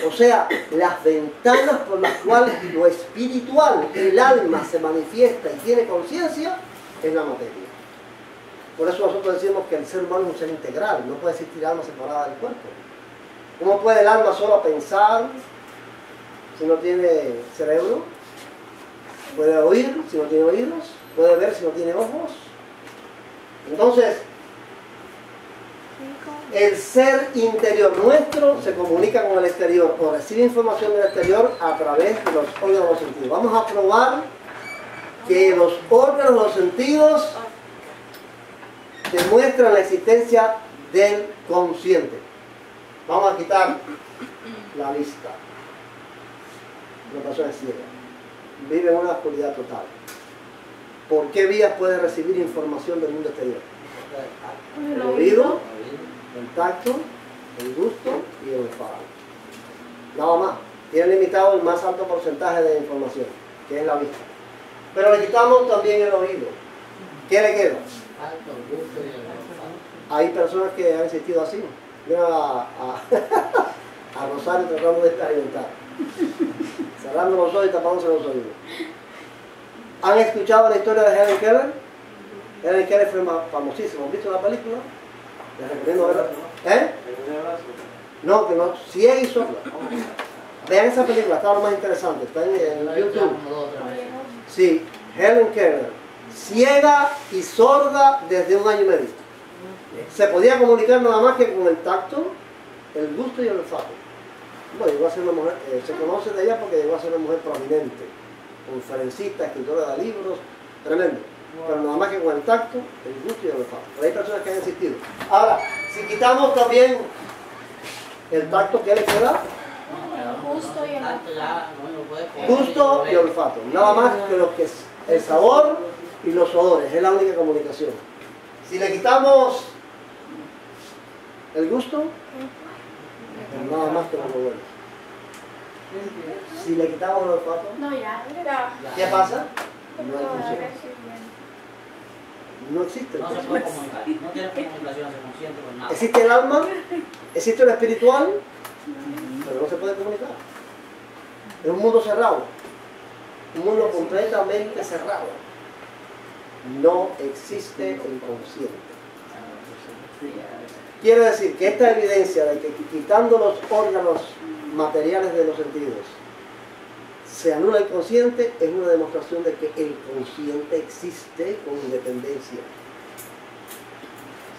O sea, las ventanas por las cuales lo espiritual, el alma se manifiesta y tiene conciencia, es la materia. Por eso nosotros decimos que el ser humano es un ser integral, no puede existir alma separada del cuerpo. ¿Cómo puede el alma solo pensar si no tiene cerebro? ¿Puede oír si no tiene oídos? ¿Puede ver si no tiene ojos? Entonces, el ser interior nuestro se comunica con el exterior o recibe información del exterior a través de los órganos de los sentidos. Vamos a probar que los órganos de los sentidos demuestran la existencia del consciente. Vamos a quitar la vista. Una persona es ciega. Vive en una oscuridad total. ¿Por qué vías puede recibir información del mundo exterior? El oído, el tacto, el gusto y el olfato. Nada más. Tiene limitado el más alto porcentaje de información, que es la vista. Pero le quitamos también el oído. ¿Qué le queda? Hay personas que han existido así. Mira a Rosario tratando de experimentar. Cerrando los ojos y tapándose los oídos. ¿Han escuchado la historia de Helen Keller? Helen Keller fue famosísima. ¿Han visto la película? Les recomiendo verla. ¿Eh? No, que no. Ciega y sorda. Vean esa película, está lo más interesante. Está en YouTube. Sí, Helen Keller. Ciega y sorda desde 1 año y medio. Se podía comunicar nada más que con el tacto, el gusto y el olfato. Bueno, llegó a ser una mujer, se conoce de ella porque llegó a ser una mujer prominente, conferencista, escritora de libros, tremendo. Pero nada más que con el tacto, el gusto y el olfato. Pero hay personas que han existido. Ahora, si quitamos también el tacto, ¿qué le queda? Gusto y el olfato. Gusto y olfato. Nada más que lo que es el sabor y los olores. Es la única comunicación. Si le quitamos el gusto, nada más que los olores. Si le quitamos el olfato, No, ya. ¿qué pasa? No hay función. No existe. No se puede comunicar, no tiene comunicación, se consciente con nada. Existe el alma, existe lo espiritual, pero no se puede comunicar. Es un mundo cerrado, un mundo completamente cerrado. No existe el consciente. Quiere decir que esta evidencia de que quitando los órganos materiales de los sentidos se anula el consciente es una demostración de que el consciente existe con independencia.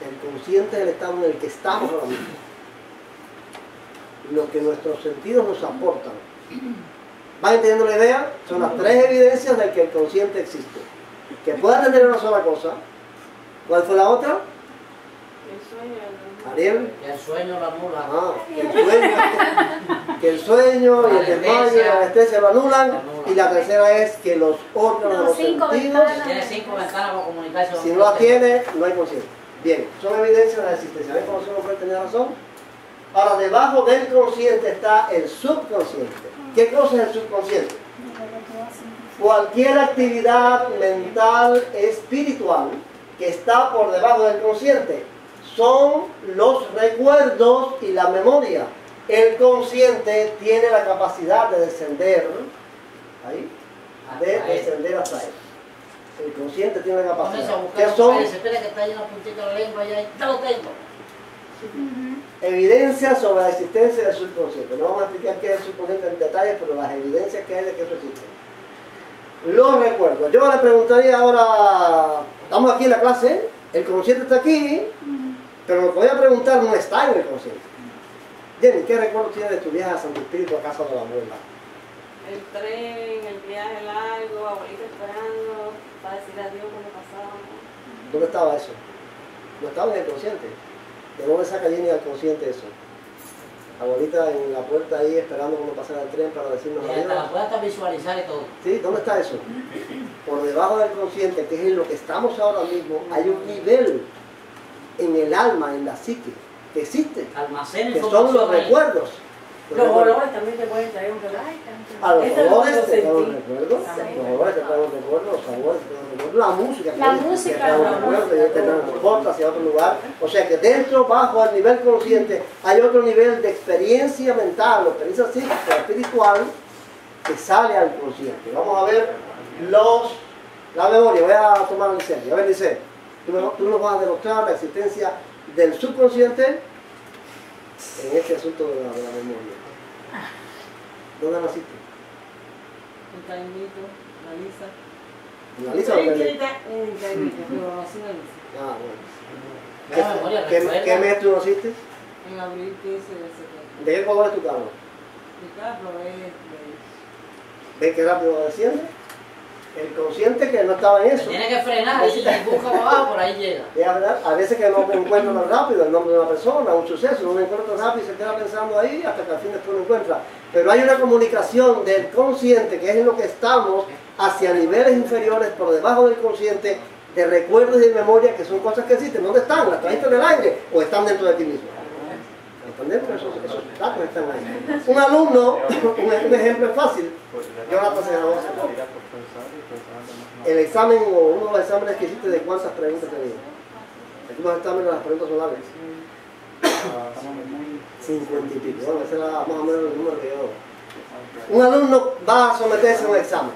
El consciente es el estado en el que estamos ahora mismo. Lo que nuestros sentidos nos aportan. ¿Van entendiendo la idea? Son las 3 evidencias de que el consciente existe. Que pueda tener una sola cosa. ¿Cuál fue la otra? Ariel. Que el sueño lo anula. Que el sueño y el desmayo y la anestesia lo anulan. Y la tercera es que los órganos de los sentidos, Tiene 5 ventanas para comunicarse. si no las tiene, no hay conciencia. Bien, son evidencias de la existencia. ¿Ven cómo solo puede tener razón? Ahora, debajo del consciente está el subconsciente. ¿Qué cosa es el subconsciente? Cualquier actividad mental espiritual que está por debajo del consciente son los recuerdos y la memoria. El consciente tiene la capacidad de descender ahí, descender hasta él. El consciente tiene la capacidad. ¿Qué son? Espera que está ahí una puntita de la lengua y ahí ya lo tengo. Evidencias sobre la existencia del subconsciente. No vamos a explicar qué es el subconsciente en detalle, pero las evidencias que hay de que eso existe. Los recuerdos. Yo le preguntaría ahora, estamos aquí en la clase, el consciente está aquí, pero lo que voy a preguntar no está en el consciente. Jenny, ¿qué recuerdo tienes de tu viaje a Santo Espíritu a casa de la abuela? El tren, el viaje largo, abuelita esperando para decir adiós cuando pasábamos. ¿Dónde estaba eso? No estaba en el consciente. ¿De dónde saca Jenny al consciente eso? Abuelita en la puerta ahí esperando cuando pasara el tren para decirnos adiós. La puede hasta visualizar y todo. ¿Sí? ¿Dónde está eso? Por debajo del consciente, que es en lo que estamos ahora mismo, hay un nivel en el alma, en la psique, que existe, Almacena que son los información ahí. recuerdos. Los olores también te pueden traer un recuerdo. A los Esto es lo que olores yo te traen sentí. recuerdos, También. los olores te traen recuerdos, los sabores te traen recuerdos, la música La música, te trae un recuerdo, y te transporta hacia otro lugar. O sea que dentro, bajo el nivel consciente, hay otro nivel de experiencia mental, o experiencia psíquica, espiritual, que sale al consciente. Vamos a ver la memoria. Voy a tomar el licencia. A ver, dice, tú nos vas a demostrar la existencia del subconsciente en este asunto de la memoria. ¿Dónde naciste? Un caimito, la Lisa. ¿En la Lisa o en la Lisa? En Caimito, pero nací en la Lisa. Ah, La memoria, bueno. recuerda. ¿Qué mes tú naciste? En abril 15 del 70. ¿De qué color es tu carro? Mi carro es ¿Ves qué rápido va desciende? El consciente que no estaba en eso. Tiene que frenar y busca para abajo, por ahí llega. Es verdad, a veces que no me encuentro tan rápido el nombre de una persona, un suceso, no me encuentro tan rápido y se queda pensando ahí hasta que al fin después lo encuentra. Pero hay una comunicación del consciente, que es en lo que estamos, hacia niveles inferiores, por debajo del consciente, de recuerdos y de memoria, que son cosas que existen. ¿Dónde están? ¿Las trajiste del aire o están dentro de ti mismo? ¿Están dentro? Esos datos están ahí. Un alumno, un ejemplo es fácil. Jonathan se grabó hace poco. El examen o uno de los exámenes que hiciste, ¿de cuántas preguntas tenías? Aquí los exámenes, las preguntas son largas. 50 y pico. Bueno, ese era más o menos el número que yo. Un alumno va a someterse a un examen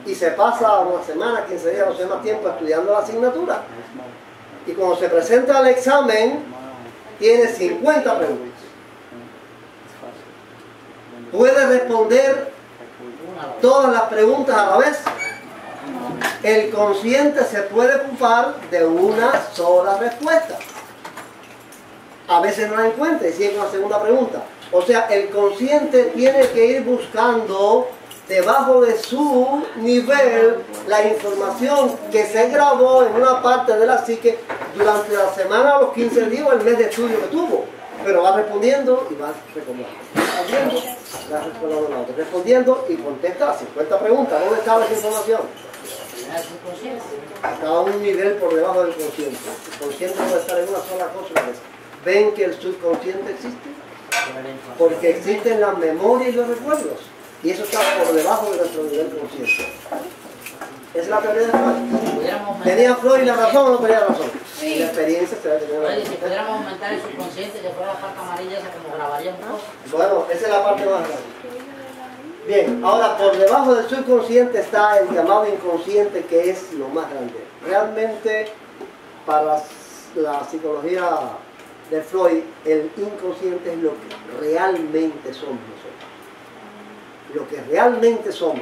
y se pasa una semana, 15 días, no sé más tiempo estudiando la asignatura. Y cuando se presenta al examen, tiene 50 preguntas. Puede responder todas las preguntas a la vez. El consciente se puede ocupar de una sola respuesta. A veces no la encuentra y sigue con la segunda pregunta. O sea, el consciente tiene que ir buscando debajo de su nivel la información que se grabó en una parte de la psique durante la semana, los 15 días o el mes de estudio que tuvo. Pero va respondiendo y va recordando. Respondiendo y contesta las 50 preguntas. ¿Dónde estaba esa información? Está a un nivel por debajo del consciente. El consciente puede estar en una sola cosa a la vez. ¿Ven que el subconsciente existe? Porque existen las memorias y los recuerdos. Y eso está por debajo de nuestro nivel consciente. Esa es la teoría de Freud. ¿Tenía Freud la razón o no tenía razón? Sí. La experiencia será que tenía la Oye, razón. si pudiéramos aumentar el subconsciente, que fuera la parte amarilla, esa como grabaríamos, ¿no? Bueno, esa es la parte más grande. Bien, ahora por debajo del subconsciente está el llamado inconsciente, que es lo más grande. Realmente, para la psicología de Freud, el inconsciente es lo que realmente somos nosotros. Lo que realmente somos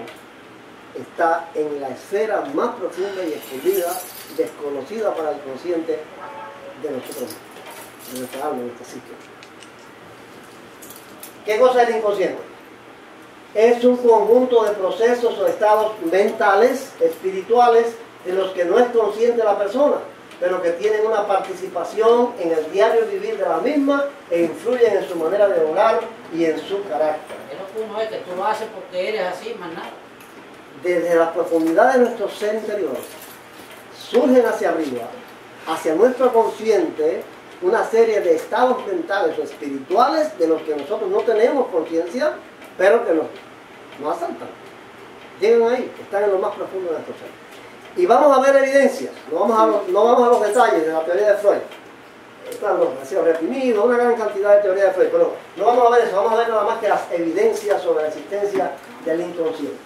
está en la esfera más profunda y escondida, desconocida para el consciente de nosotros mismos, de nuestra alma, de nuestra psique. ¿Qué cosa es el inconsciente? Es un conjunto de procesos o estados mentales, espirituales, de los que no es consciente la persona, pero que tienen una participación en el diario vivir de la misma e influyen en su manera de obrar y en su carácter. Es lo que uno es, que tú lo haces porque eres así, más nada. Desde la profundidad de nuestro ser interior, surgen hacia arriba, hacia nuestro consciente, una serie de estados mentales o espirituales de los que nosotros no tenemos conciencia, pero que nos asaltan. Llegan ahí, están en lo más profundo de nuestro ser. Y vamos a ver evidencias, no vamos a los detalles de la teoría de Freud. Están los deseos reprimidos, una gran cantidad de teorías de Freud, pero no vamos a ver eso, vamos a ver nada más que las evidencias sobre la existencia del inconsciente.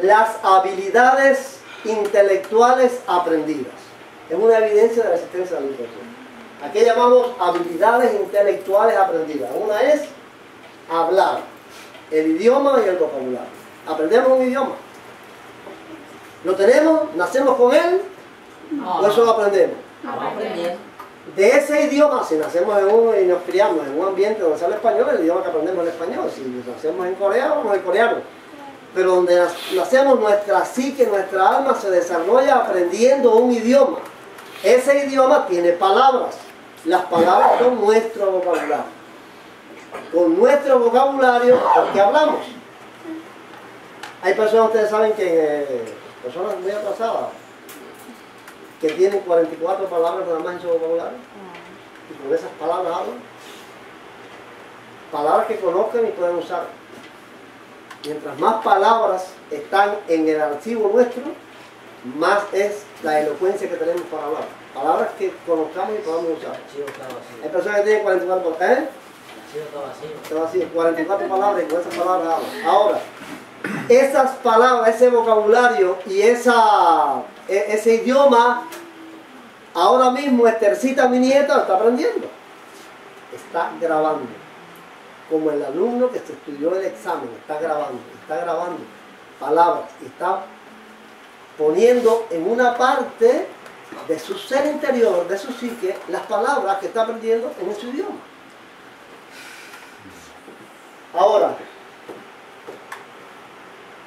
Las habilidades intelectuales aprendidas. Es una evidencia de la existencia del inconsciente. Aquí llamamos habilidades intelectuales aprendidas. Una es hablar, el idioma y el vocabulario. Aprendemos un idioma. ¿Lo tenemos? ¿Nacemos con él? No, ¿O eso lo aprendemos? vamos aprendiendo. De ese idioma, si nacemos en uno y nos criamos en un ambiente donde se habla español, el idioma que aprendemos es el español. Si nacemos en Corea, vamos el coreano. Pero donde nacemos, nuestra psique, nuestra alma se desarrolla aprendiendo un idioma. Ese idioma tiene palabras. Las palabras son nuestro vocabulario. Con nuestro vocabulario es que hablamos. Hay personas, ustedes saben que personas muy atrasadas, que tienen 44 palabras nada más en su vocabulario, y con esas palabras hablan. palabras que conozcan y puedan usar. Mientras más palabras están en el archivo nuestro, más es la elocuencia que tenemos para hablar. Palabras que conozcamos y podamos usar. El archivo está vacío. Hay personas que tienen 44 palabras. El archivo está vacío. Está vacío, 44 palabras y con esas palabras hablan. Ahora, esas palabras, ese vocabulario y ese idioma, ahora mismo ejercita mi nieta, está aprendiendo. Está grabando. Como el alumno que se estudió el examen, está grabando palabras y está poniendo en una parte de su ser interior, de su psique, las palabras que está aprendiendo en su idioma. Ahora,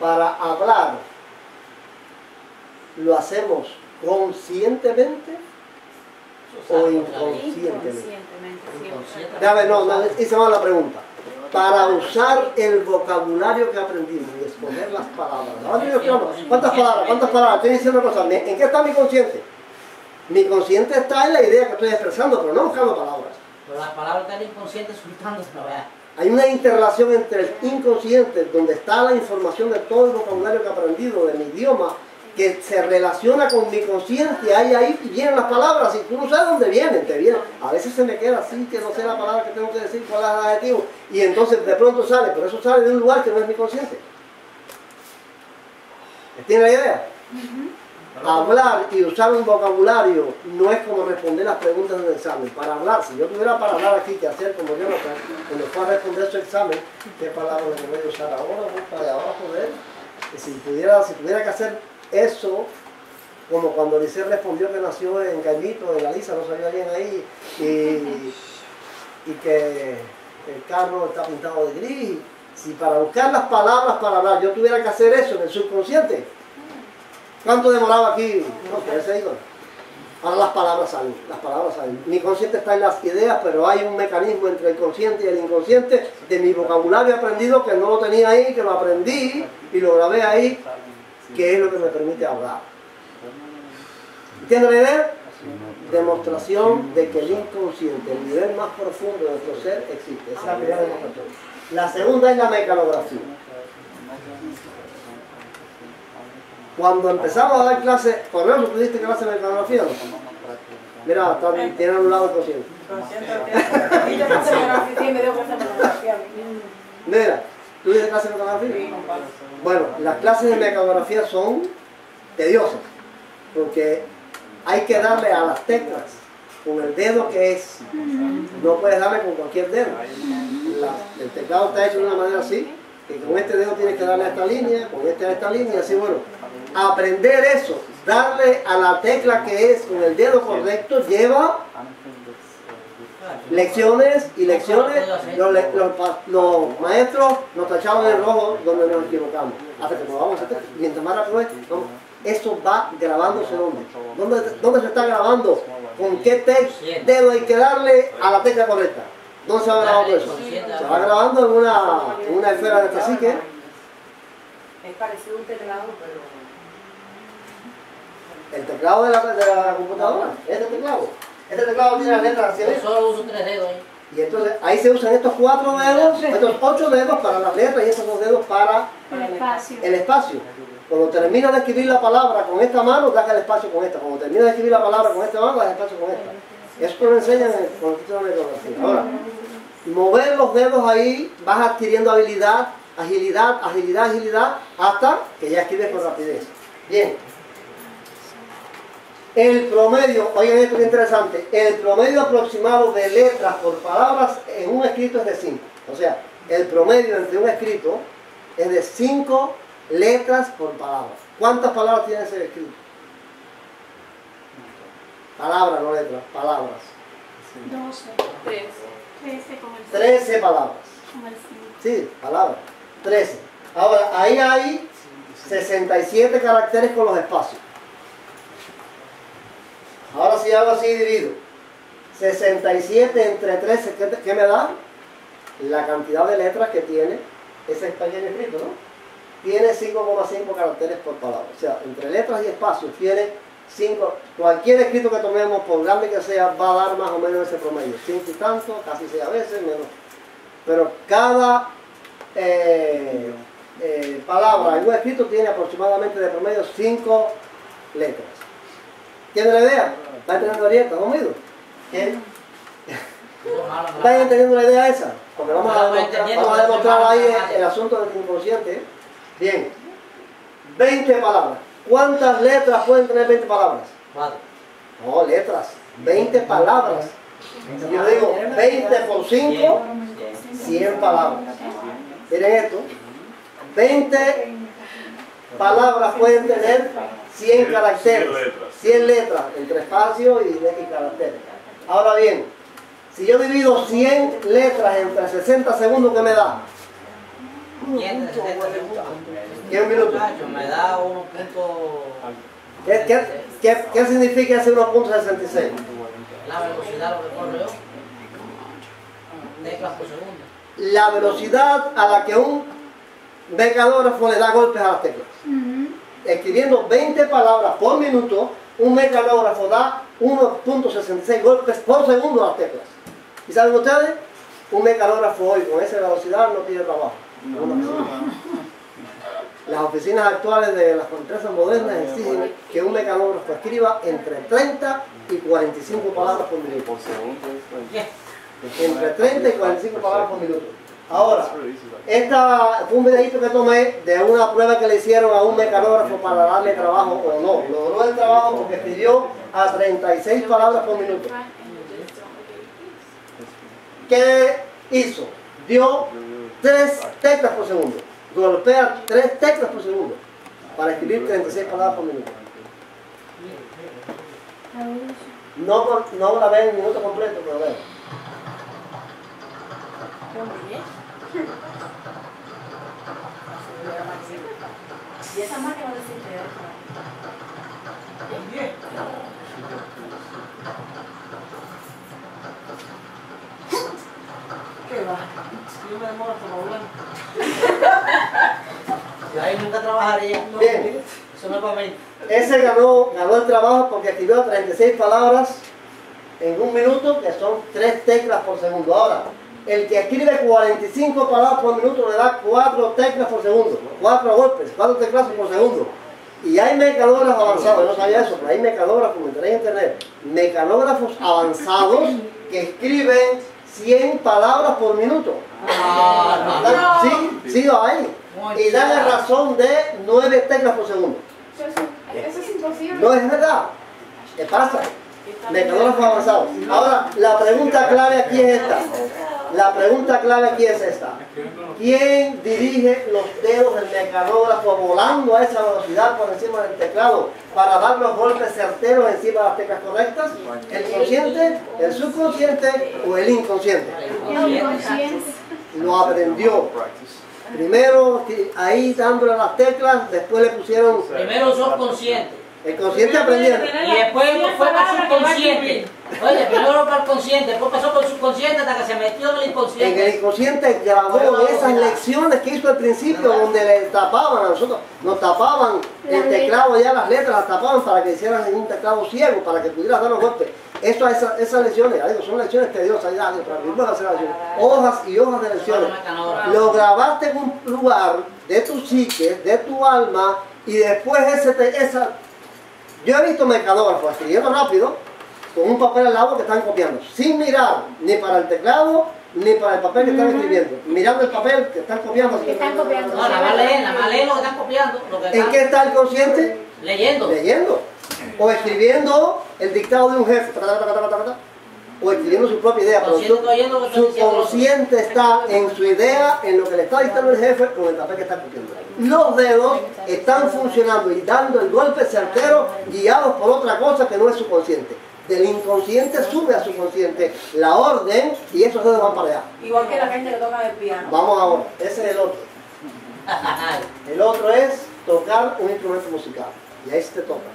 para hablar, ¿lo hacemos conscientemente o inconscientemente? Déjame, no, hice mal la pregunta. Para usar el vocabulario que aprendimos y escoger las palabras. Ahora digo, ¿cuántas palabras? ¿Cuántas palabras? Estoy diciendo cosas. ¿En qué está mi consciente? Mi consciente está en la idea que estoy expresando, pero no buscando palabras. Pero las palabras están inconscientes soltando esta vez. Hay una interrelación entre el inconsciente, donde está la información de todo el vocabulario que he aprendido de mi idioma, que se relaciona con mi conciencia, y ahí vienen las palabras, y tú no sabes dónde vienen, te vienen. A veces se me queda así, que no sé la palabra que tengo que decir, cuál es el adjetivo, y entonces de pronto sale, pero eso sale de un lugar que no es mi consciente. ¿Tiene la idea? Hablar y usar un vocabulario no es como responder las preguntas del examen. Para hablar, si yo tuviera para hablar aquí que hacer como Jonathan, cuando fue a responder su examen, ¿qué palabras le voy a usar ahora? Para abajo de él. Y si tuviera que hacer eso, como cuando Liceo respondió que nació en Gallito, en la Lisa, no sabía bien ahí, y que el carro está pintado de gris. Si para buscar las palabras para hablar yo tuviera que hacer eso en el subconsciente, ¿cuánto demoraba aquí? No, que ese digo. Ahora las palabras salen. Mi consciente está en las ideas, pero hay un mecanismo entre el consciente y el inconsciente de mi vocabulario aprendido que no lo tenía ahí, que lo aprendí y lo grabé ahí, que es lo que me permite hablar. ¿Entienden la idea? Demostración de que el inconsciente, el nivel más profundo de nuestro ser, existe. Esa es la primera demostración. La segunda es la mecanografía. Cuando empezamos a dar clases, ¿por eso tú diste clase de mecanografía? ¿No? Mira, tienen a un lado el consciente. Mira, ¿tú diste clase de mecanografía? Bueno, las clases de mecanografía son tediosas, porque hay que darle a las teclas con el dedo que es. No puedes darle con cualquier dedo. El teclado está hecho de una manera así, que con este dedo tienes que darle a esta línea, con este a esta línea, así bueno. Aprender eso, darle a la tecla que es con el dedo correcto, lleva lecciones y lecciones. Los maestros nos tachaban en rojo donde nos equivocamos. Hasta que nos vamos a hacer, mientras más rápido es, esto va grabándose ¿dónde se está grabando? ¿Con qué dedo hay que darle a la tecla correcta? ¿Dónde se va grabando eso? Se va grabando en una esfera de cacique. Es parecido a un teclado, pero... El teclado de la computadora, este teclado tiene las letras hacia adentro. Solo uso 3 dedos ahí. Y entonces ahí se usan estos 4 dedos, estos 8 dedos para las letras y estos 2 dedos para el espacio. Cuando terminas de escribir la palabra con esta mano, das el espacio con esta. Cuando terminas de escribir la palabra con esta mano, das el espacio con esta. Eso lo enseñan con el título de mecanografía. Ahora, mover los dedos ahí, vas adquiriendo habilidad, agilidad, hasta que ya escribes con rapidez. Bien. El promedio, oigan esto que interesante, el promedio aproximado de letras por palabras en un escrito es de 5. O sea, el promedio entre un escrito es de 5 letras por palabra. ¿Cuántas palabras tiene ese escrito? Palabras, no letras, palabras. 12. 13 con el 13 palabras. Con el 5. Sí, palabras. 13. Ahora, ahí hay 67 caracteres con los espacios. Ahora si hago así divido 67 entre 13, ¿qué me da? La cantidad de letras que tiene ese pequeño escrito, ¿no? Tiene 5,5 caracteres por palabra. O sea, entre letras y espacios tiene 5. Cualquier escrito que tomemos, por grande que sea, va a dar más o menos ese promedio. 5 y tanto, casi 6 a veces, menos. pero cada palabra en un escrito tiene aproximadamente de promedio 5 letras. ¿Tiene la idea? ¿Está entendiendo ahorita? ¿Conmigo? ¿Quién? ¿Están entendiendo la idea esa? Porque vamos a demostrar ahí el asunto del inconsciente. Bien. 20 palabras. ¿Cuántas letras pueden tener 20 palabras? No, letras. 20 palabras. Yo digo 20 por 5, 100 palabras. Miren esto. 20 palabras pueden tener 100 caracteres. 100 letras entre espacio y caracteres. Ahora bien, si yo divido 100 letras entre 60 segundos, ¿qué me da? ¿Qué es un minuto? Me da 1 punto... ¿Qué significa ese 1.66? La velocidad, lo que corre yo. Teclas por segundo. La velocidad a la que un mecanógrafo le da golpes a las teclas. Escribiendo 20 palabras por minuto, un mecanógrafo da 1.66 golpes por segundo a las teclas. ¿Y saben ustedes? Un mecanógrafo hoy con esa velocidad no tiene trabajo. Las oficinas actuales de las empresas modernas exigen que un mecanógrafo escriba entre 30 y 45 palabras por minuto. Entre 30 y 45 palabras por minuto. Ahora, esta fue un videito que tomé de una prueba que le hicieron a un mecanógrafo para darle trabajo o no. Logró el trabajo porque escribió a 36 palabras por minuto. ¿Qué hizo? Dio 3 teclas por segundo. Golpea 3 teclas por segundo para escribir 36 palabras por minuto. No la ven en minuto completo, pero vean. Y esa máquina de sintetizar. ¿Qué va? Yo me demoro hasta hablar. Y ahí nunca trabajaría. Bien. Eso no es para mí. Ese ganó el trabajo porque escribió 36 palabras en un minuto, que son 3 teclas por segundo. Ahora, el que escribe 45 palabras por minuto le da 4 teclas por segundo, 4 golpes, 4 teclas por segundo. Y hay mecanógrafos avanzados, yo no sabía eso, pero hay mecanógrafos, me enteré en internet, mecanógrafos avanzados que escriben 100 palabras por minuto. Sí, lo hay. Y dan la razón de 9 teclas por segundo. Eso es imposible. No es verdad. ¿Qué pasa? Mecanógrafos avanzados. Ahora, la pregunta clave aquí es esta. La pregunta clave aquí es esta. ¿Quién dirige los dedos del mecanógrafo volando a esa velocidad por encima del teclado para dar los golpes certeros encima de las teclas correctas? ¿El consciente, el subconsciente o el inconsciente? Lo aprendió. Primero ahí dándole las teclas, después le pusieron... Primero subconsciente. El consciente aprendiendo. Y después fue para el subconsciente. Oye, primero para el consciente, después pasó por el subconsciente hasta que se metió en el inconsciente. En el inconsciente grabó esas lecciones que hizo al principio, donde le tapaban a nosotros, nos tapaban el teclado, ya las letras las tapaban para que hicieran en un teclado ciego, para que pudieras dar los golpes. Esas lecciones, son lecciones tediosas, ya, para hacer lecciones, hojas y hojas de lecciones. Lo grabaste en un lugar de tu psique, de tu alma, y después yo he visto mecanógrafos escribiendo rápido, con un papel al lado que están copiando, sin mirar ni para el teclado, ni para el papel que están escribiendo, mirando el papel que están copiando. Que están copiando. No, nada más leen lo que están copiando. ¿En qué está el consciente? Leyendo. Leyendo. O escribiendo el dictado de un jefe, o escribiendo su propia idea, pero su consciente está en su idea, en lo que le está dictando el jefe, con el papel que está copiando. Los dedos están funcionando y dando el golpe certero, guiados por otra cosa que no es su consciente. Del inconsciente sube a su consciente la orden y esos dedos van para allá. Igual que la gente que toca el piano. Vamos ahora, ese es el otro. El otro es tocar un instrumento musical. Y ahí se te toca.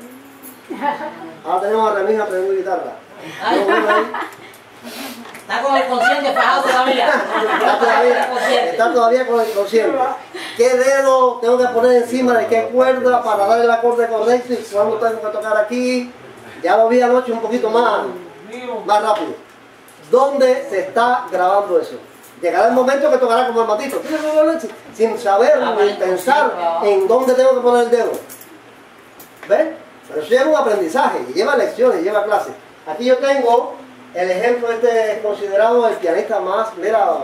Ahora tenemos a Remija aprendiendo guitarra. Está con el consciente fajado todavía. Está todavía con el consciente. ¿Qué dedo tengo que poner encima de qué cuerda para darle el acorde correcto y cuándo tengo que tocar aquí? Ya lo vi anoche un poquito más rápido. ¿Dónde se está grabando eso? Llegará el momento que tocará como el matito, sin saber ni pensar en dónde tengo que poner el dedo. ¿Ves? Pero eso lleva un aprendizaje, y lleva lecciones, y lleva clases. Aquí yo tengo el ejemplo, este es considerado el pianista más, mira,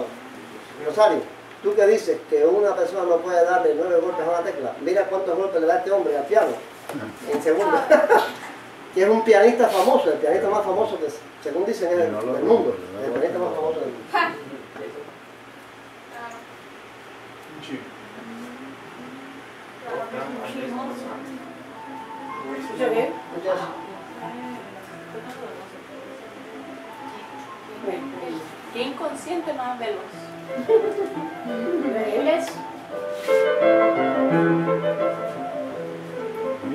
Rosario, tú que dices que una persona no puede darle 9 golpes a una tecla, mira cuántos golpes le da este hombre al piano, en segundo. Que es un pianista famoso, el pianista más famoso que, según dicen, es del mundo, el pianista más famoso del mundo. ¿Escucha bien? ¿Qué inconsciente más veloz?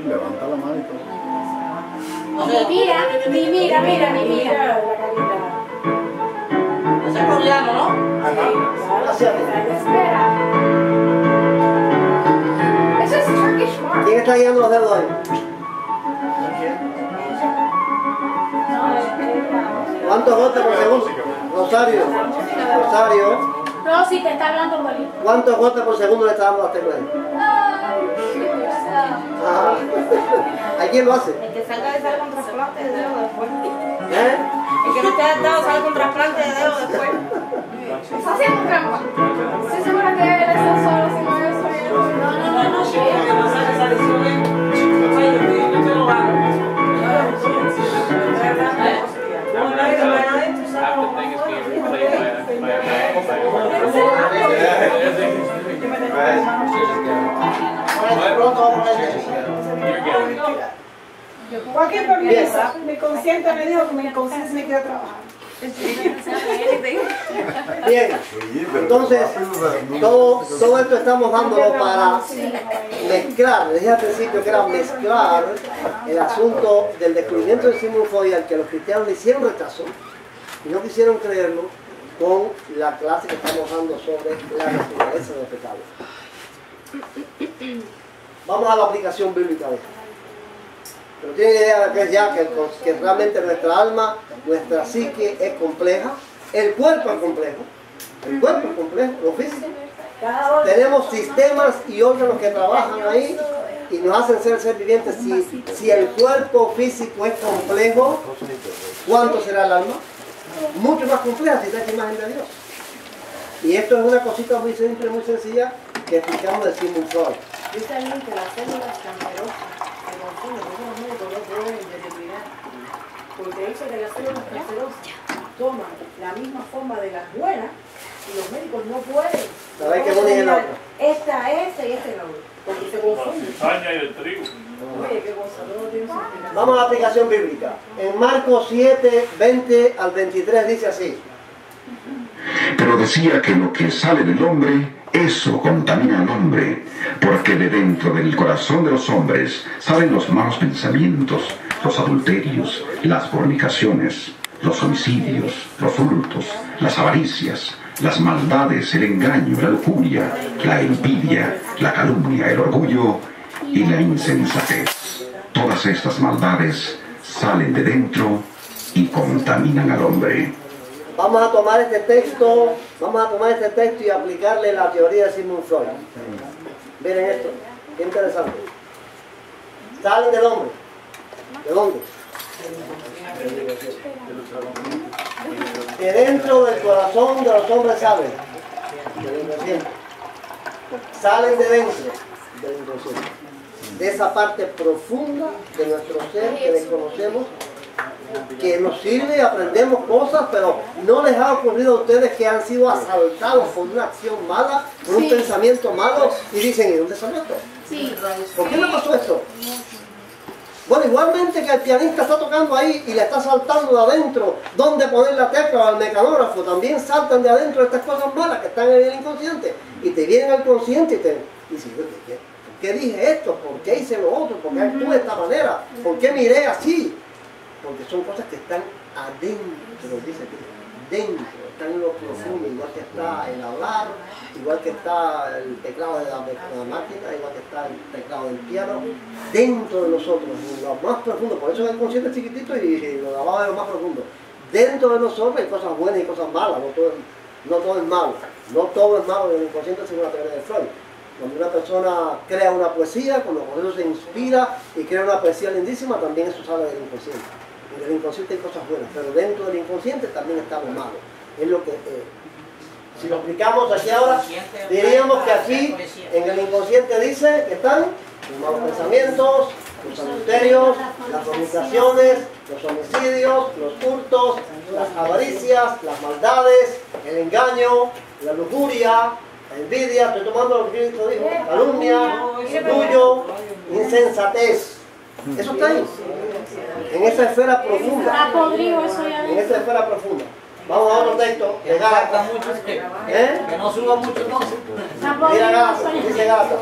Levanta la mano y todo. Mira. Ese es coreano, ¿no? Gracias. Espera. Eso es Turkish mark. ¿Quién está guiando los dedos ahí? ¿Cuántos golpes por segundo? Rosario. No, si te está hablando Bolívar. ¿Cuántos golpes por segundo le está dando a las teclas ahí? Ah. ¿A quién lo hace? El que salga de sale con trasplante de dedo después. ¿Eh? El que no esté adaptado sale con trasplante de dedo después. Está haciendo trampa. Estoy segura que él está solo si no es solo. No. Sí, el que no sale esa lesión es. Oye, yo te lo hago. Joaquín, permiso. Mi consciente me dijo que mi inconsciente me quiere trabajar. Bien, entonces todo esto estamos dándolo para mezclar, les dije al principio que era mezclar el asunto del descubrimiento de Sigmund Freud al que los cristianos le hicieron rechazo y no quisieron creerlo con la clase que estamos dando sobre la naturaleza del pecado. Vamos a la aplicación bíblica de esto. Pero tienen idea de que es ya que realmente nuestra alma, nuestra psique es compleja, el cuerpo es complejo, lo físico. Tenemos sistemas y órganos que trabajan ahí y nos hacen ser vivientes. Si el cuerpo físico es complejo, ¿cuánto será el alma? Mucho más compleja si está en imagen de Dios. Y esto es una cosita muy simple, muy sencilla que explicamos de Sigmund Freud. Dice alguien que las células cancerosas que consumen, los médicos no pueden determinar, porque dice que las células cancerosas toman la misma forma de las buenas y los médicos no pueden. ¿Sabes qué ponen el otro? Esta y esta es la otra, porque se confunden. La cizaña y el trigo. Oye, qué cosa, todo tiene su explicación. Vamos a la aplicación bíblica. En Marcos 7, 20 al 23 dice así. Pero decía que lo que sale del hombre, eso contamina al hombre, porque de dentro del corazón de los hombres salen los malos pensamientos, los adulterios, las fornicaciones, los homicidios, los hurtos, las avaricias, las maldades, el engaño, la lujuria, la envidia, la calumnia, el orgullo y la insensatez. Todas estas maldades salen de dentro y contaminan al hombre. Vamos a tomar este texto y aplicarle la teoría de Sigmund Freud. Miren esto, qué interesante. Salen del hombre. ¿De dónde? De dentro del corazón de los hombres salen. Del inconsciente. Salen de dentro del inconsciente. De esa parte profunda de nuestro ser que desconocemos, que nos sirve, aprendemos cosas, pero no les ha ocurrido a ustedes que han sido asaltados por una acción mala, por un pensamiento malo, y dicen, ¿y dónde salió esto? Sí. ¿Por qué me pasó esto? Bueno, igualmente que el pianista está tocando ahí y le está saltando de adentro dónde poner la tecla, o al mecanógrafo, también saltan de adentro estas cosas malas que están en el inconsciente, y te vienen al consciente y te dicen, ¿por qué dije esto? ¿Por qué hice lo otro? ¿Por qué actué de esta manera? ¿Por qué miré así? Porque son cosas que están adentro, dice aquí, dentro, están en lo profundo, igual que está el hablar, igual que está el teclado de la máquina, igual que está el teclado del piano, dentro de nosotros, en lo más profundo. Por eso es el consciente chiquitito y lo de abajo es lo más profundo. Dentro de nosotros hay cosas buenas y cosas malas, no todo es malo. No todo es malo en el inconsciente según la teoría de Freud. Cuando una persona crea una poesía, cuando eso se inspira y crea una poesía lindísima, también eso sale del inconsciente. En el inconsciente hay cosas buenas, pero dentro del inconsciente también está lo malo. Es lo que, si lo aplicamos aquí ahora, diríamos que aquí en el inconsciente dice que están los malos pensamientos, los adulterios, las fornicaciones, los homicidios, los hurtos, las avaricias, las maldades, el engaño, la lujuria, la envidia, estoy tomando lo que Cristo dijo, calumnia, orgullo, insensatez. Eso está ahí, en esa esfera profunda. En esa esfera profunda. Vamos a otro texto de Gálatas. Que no suba mucho entonces. Mira Gálatas, dice Gálatas.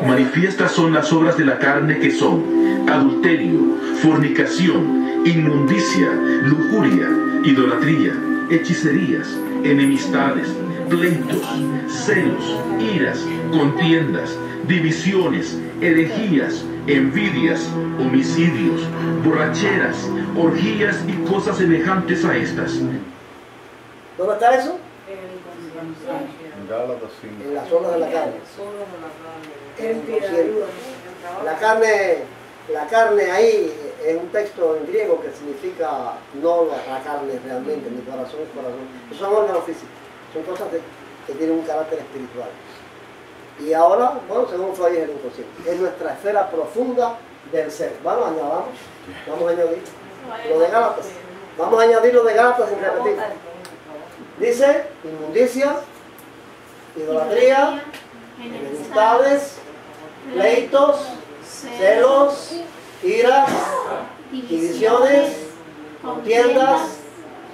Manifiestas son las obras de la carne que son adulterio, fornicación, inmundicia, lujuria, idolatría, hechicerías, enemistades, pleitos, celos, iras, contiendas, divisiones, herejías, envidias, homicidios, borracheras, orgías y cosas semejantes a estas. ¿Dónde está eso? Gálatas 5. En las zonas de la carne. El inconsciente. La carne ahí es un texto en griego que significa no la carne realmente, ni corazón es corazón. Esos son órganos físicos, son cosas que tienen un carácter espiritual. Y ahora, bueno, según Freud es el inconsciente. Es nuestra esfera profunda del ser. Vamos a añadir lo de Gálatas. Vamos a añadir lo de Gálatas sin repetir. Dice, inmundicia, idolatría, enemistades, pleitos, celos, iras, divisiones, contiendas,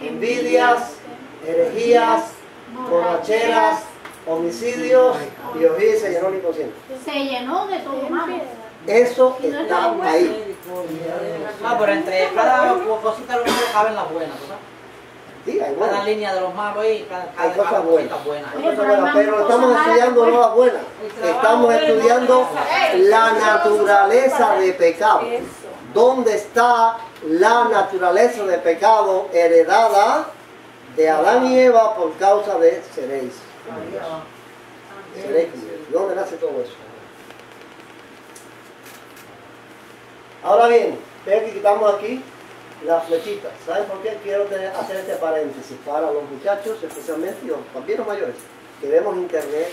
envidias, herejías, borracheras, homicidios y orgías. Se llenó el inconsciente. Se llenó de todo malo. Eso está ahí. Ah, pero entre cada cosita de los malos caben las buenas, ¿verdad? Sí, hay cada buenas. línea de los malos ahí, Hay cosas buenas. buenas. Hay cosas buenas, pero estamos estudiando no las buenas. Estamos estudiando la naturaleza de pecado. ¿Dónde está la naturaleza de pecado heredada de Adán y Eva por causa de Seréis? ¿Dónde nace todo eso? Ahora bien, ven que quitamos aquí las flechitas. ¿Saben por qué quiero hacer este paréntesis? Para los muchachos, especialmente los papiros mayores, que vemos internet,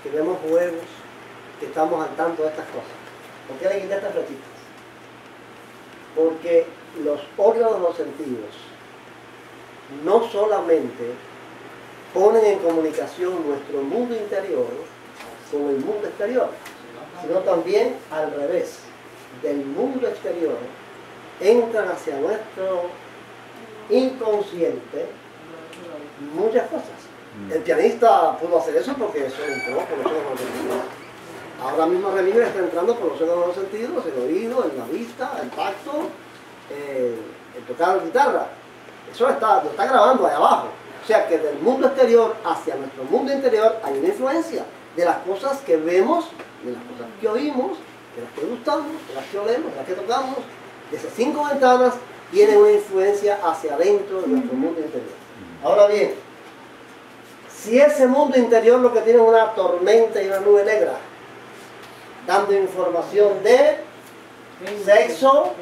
que vemos juegos, que estamos al tanto de estas cosas. ¿Por qué le quité estas flechitas? Porque los órganos de los sentidos no solamente ponen en comunicación nuestro mundo interior con el mundo exterior, sino también al revés. Del mundo exterior entran hacia nuestro inconsciente muchas cosas. El pianista pudo hacer eso porque eso entró por los ojos de los sentidos. Ahora mismo Remigio está entrando por los ojos de los sentidos, el oído, en la vista, el tacto, el tocar la guitarra. Eso lo está grabando ahí abajo. O sea que del mundo exterior hacia nuestro mundo interior hay una influencia de las cosas que vemos, de las cosas que oímos, de las que gustamos, de las que olemos, de las que tocamos. De esas 5 ventanas tienen una influencia hacia adentro de nuestro mundo interior. Ahora bien, si ese mundo interior lo que tiene es una tormenta y una nube negra, dando información de sexo,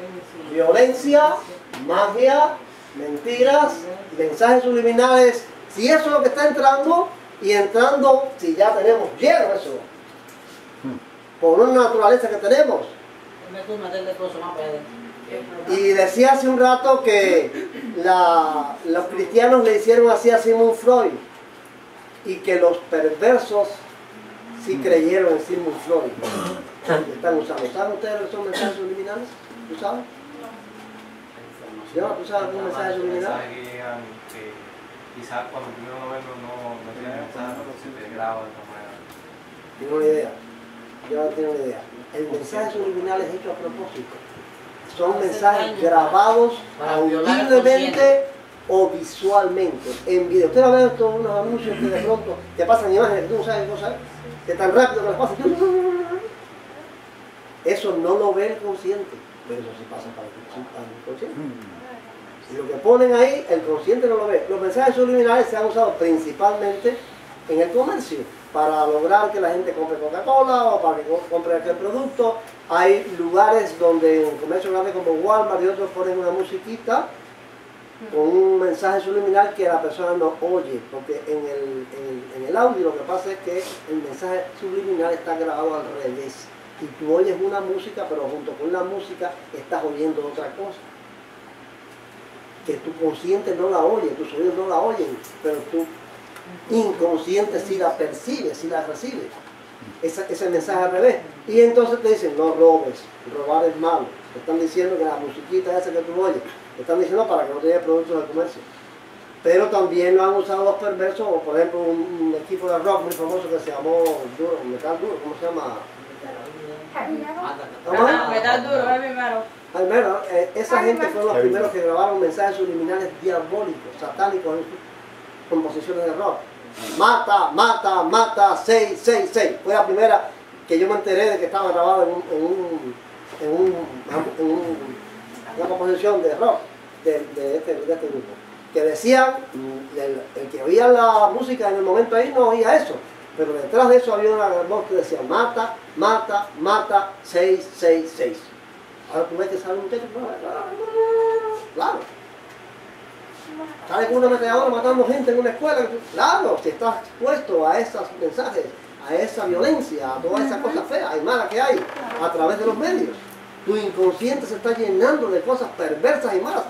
violencia, magia, mentiras, mensajes subliminales, si eso es lo que está entrando, y entrando, si ya tenemos lleno eso, por una naturaleza que tenemos. Y decía hace un rato que los cristianos le hicieron así a Sigmund Freud, y que los perversos sí creyeron en Sigmund Freud. Están usando. ¿Saben ustedes lo que son mensajes subliminales? ¿Tú sabes? ¿Tú sabes algún mensaje subliminal? Quizás cuando primero no verlo no tiene mensaje, pero se te graba de esta manera. Tengo una idea. Yo no tengo una idea. El mensaje subliminal es hecho a propósito. Son mensajes grabados audiblemente o visualmente, en video. Ustedes ven estos unos anuncios que de pronto te pasan imágenes que tú no sabes qué cosa es, que tan rápido que las pasan. Eso no lo ve el consciente, pero eso sí pasa para el consciente. Y lo que ponen ahí, el consciente no lo ve. Los mensajes subliminales se han usado principalmente en el comercio, para lograr que la gente compre Coca-Cola o para que compre aquel producto. Hay lugares donde en comercio grande como Walmart y otros ponen una musiquita con un mensaje subliminal que la persona no oye, porque en el audio lo que pasa es que el mensaje subliminal está grabado al revés. Y tú oyes una música, pero junto con la música estás oyendo otra cosa. Que tu consciente no la oye, tus oídos no la oyen, pero tu inconsciente sí la percibe, sí la recibe. Ese mensaje al revés. Y entonces te dicen, no robes, robar es malo. Te están diciendo que la musiquita esa que tú oyes, te están diciendo para que no te lleves productos del comercio. Pero también lo han usado los perversos, o por ejemplo un equipo de rock muy famoso que se llamó Metal Duro, ¿cómo se llama? Metal Duro, Heavy Metal. Esa gente fueron los primeros que grabaron mensajes subliminales diabólicos, satánicos en sus composiciones de rock. Mata, mata, mata, 666. Fue la primera que yo me enteré de que estaba grabado en una composición de rock de este grupo. Que decían, el que oía la música en el momento ahí no oía eso, pero detrás de eso había una voz que decía mata, mata, mata, 666. Ahora tú ves que sale un texto, claro. Sale con una ametralladora matando gente en una escuela, claro, si estás expuesto a esos mensajes, a esa violencia, a todas esas cosas feas y malas que hay a través de los medios. Tu inconsciente se está llenando de cosas perversas y malas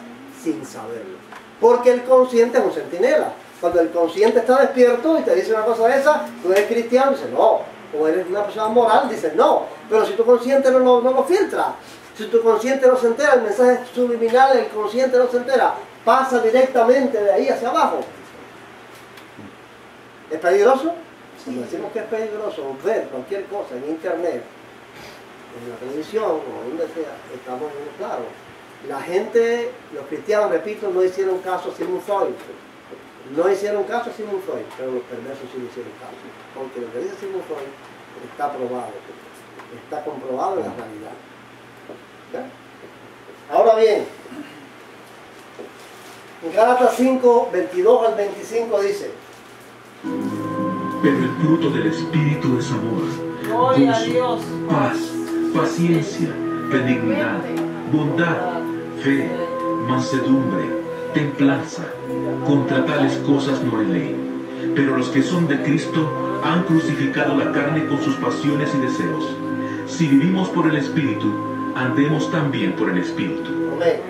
sin saberlo. Porque el consciente es un centinela. Cuando el consciente está despierto y te dice una cosa de esa, tú eres cristiano, dices no. O eres una persona moral, dices no. Pero si tu consciente no lo filtra, si tu consciente no se entera, el mensaje subliminal, el consciente no se entera, pasa directamente de ahí hacia abajo. ¿Es peligroso? Cuando decimos que es peligroso ver cualquier cosa en internet, en la televisión o donde sea, estamos muy claros. La gente, los cristianos, repito, no hicieron caso a Sigmund Freud. No hicieron caso a Sigmund Freud, pero los perversos sí hicieron caso. Porque lo que dice Sigmund Freud está probado, está comprobado en la realidad. ¿Okay? Ahora bien, en Gálatas 5, 22 al 25 dice: pero el fruto del Espíritu es amor, Gloria a Dios, paz, paciencia, benignidad, bondad, fe, mansedumbre, templanza. Contra tales cosas no hay ley. Pero los que son de Cristo han crucificado la carne con sus pasiones y deseos. Si vivimos por el Espíritu, andemos también por el Espíritu. Amén.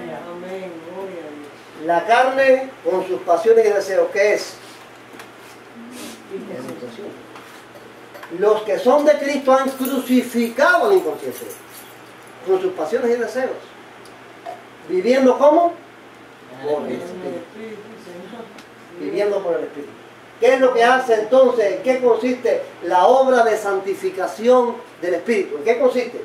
La carne con sus pasiones y deseos, ¿qué es? Los que son de Cristo han crucificado al inconsciente con sus pasiones y deseos. ¿Viviendo cómo? Por el Espíritu. Viviendo por el Espíritu. ¿Qué es lo que hace entonces? ¿En qué consiste la obra de santificación del Espíritu? ¿En qué consiste?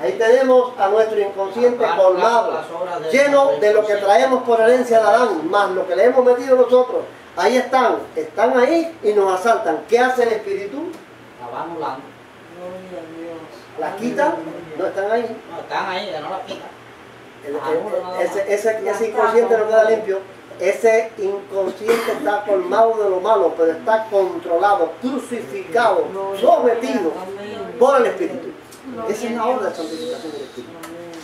Ahí tenemos a nuestro inconsciente colmado, lleno de lo que traemos por herencia de Adán, más lo que le hemos metido nosotros. Ahí están ahí y nos asaltan. ¿Qué hace el Espíritu? La va anulando. ¿La quitan? No están ahí. No, están ahí, no la quitan. Ese inconsciente no queda limpio. Ese inconsciente está colmado de lo malo, pero está controlado, crucificado, sometido por el Espíritu. Esa es la obra de santificación del Espíritu.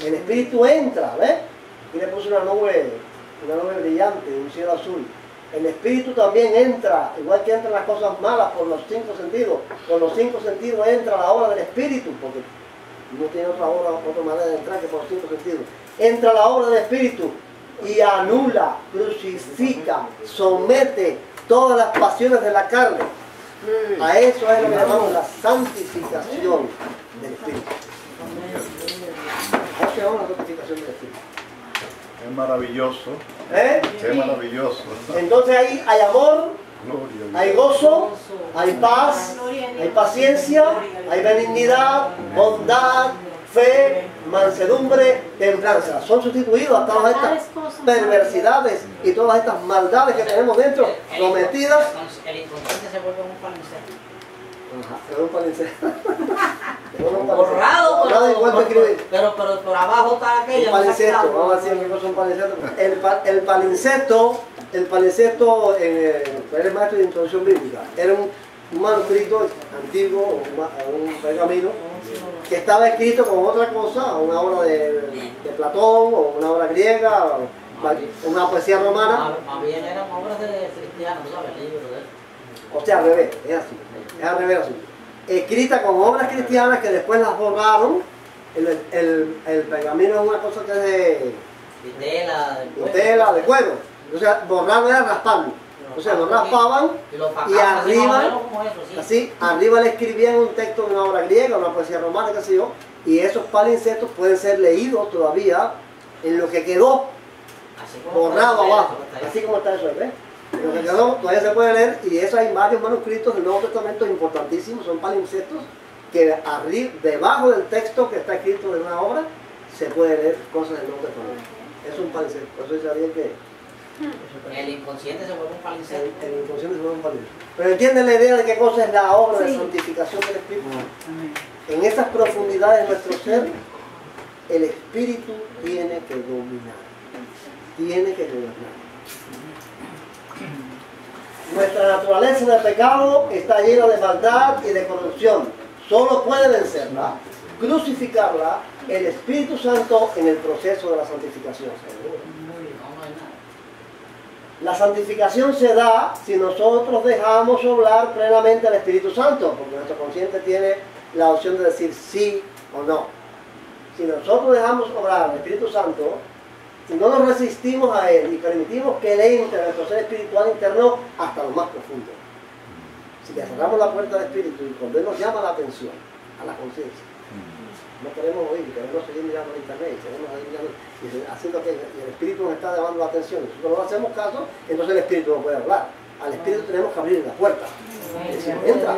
El Espíritu entra, ¿ves? Y le puse una nube brillante, un cielo azul. El Espíritu también entra, igual que entran las cosas malas por los 5 sentidos. Con los 5 sentidos entra la obra del Espíritu, porque no tiene otra manera de entrar que por los 5 sentidos. Entra la obra del Espíritu y anula, crucifica, somete todas las pasiones de la carne. A eso es lo que llamamos la santificación del Espíritu. A eso llamamos la santificación del Espíritu. Es maravilloso. Es maravilloso. Entonces ahí hay amor, hay gozo, hay paz, hay paciencia, hay benignidad, bondad, fe, mansedumbre, templanza. Son sustituidos a todas estas perversidades y todas estas maldades que tenemos dentro, sometidas. El inconsciente se vuelve un carnicero. Ajá, es un palincesto. Borrado, pero por abajo está aquello. Un palincesto, vamos a decir que es un palincesto. El palincesto, el maestro de introducción bíblica, era un manuscrito antiguo, un pergamino, que estaba escrito con otra cosa, una obra de Platón, o una obra griega, o una poesía romana. Más bien eran obras de cristianos, ¿sabes? Libros de eso. O sea, al revés, es así, es al revés así. Escrita con obras cristianas que después las borraron. El pergamino es una cosa que es de tela, de cuero. O sea, borrarlo era rasparlo. O sea, lo raspaban y arriba, así, arriba le escribían un texto de una obra griega, una poesía romana, qué sé yo, y esos palincestos pueden ser leídos todavía en lo que quedó borrado abajo, así como está eso, ¿ves? Lo que quedó todavía se puede leer, y eso hay varios manuscritos del Nuevo Testamento importantísimos, son palincestos que arriba, debajo del texto que está escrito de una obra se puede leer cosas del Nuevo Testamento. Es un palincesto, por eso sabía que el inconsciente se vuelve un palincesto. El inconsciente se vuelve un palincesto. Pero entienden la idea de qué cosa es la obra de santificación del Espíritu. En esas profundidades de nuestro ser, el Espíritu tiene que dominar, tiene que gobernar. Nuestra naturaleza de pecado está llena de maldad y de corrupción. Solo puede vencerla, crucificarla, el Espíritu Santo en el proceso de la santificación. La santificación se da si nosotros dejamos obrar plenamente al Espíritu Santo, porque nuestro consciente tiene la opción de decir sí o no. Si nosotros dejamos obrar al Espíritu Santo, si no nos resistimos a Él y permitimos que Él entre en nuestro ser espiritual interno hasta lo más profundo. Si le cerramos la puerta al Espíritu y cuando Él nos llama la atención, a la conciencia, no queremos oír, queremos seguir mirando en internet, queremos seguir mirando, haciendo que el Espíritu nos está llamando la atención. Si nosotros no hacemos caso, entonces el Espíritu no puede hablar. Al Espíritu tenemos que abrir la puerta. Entra.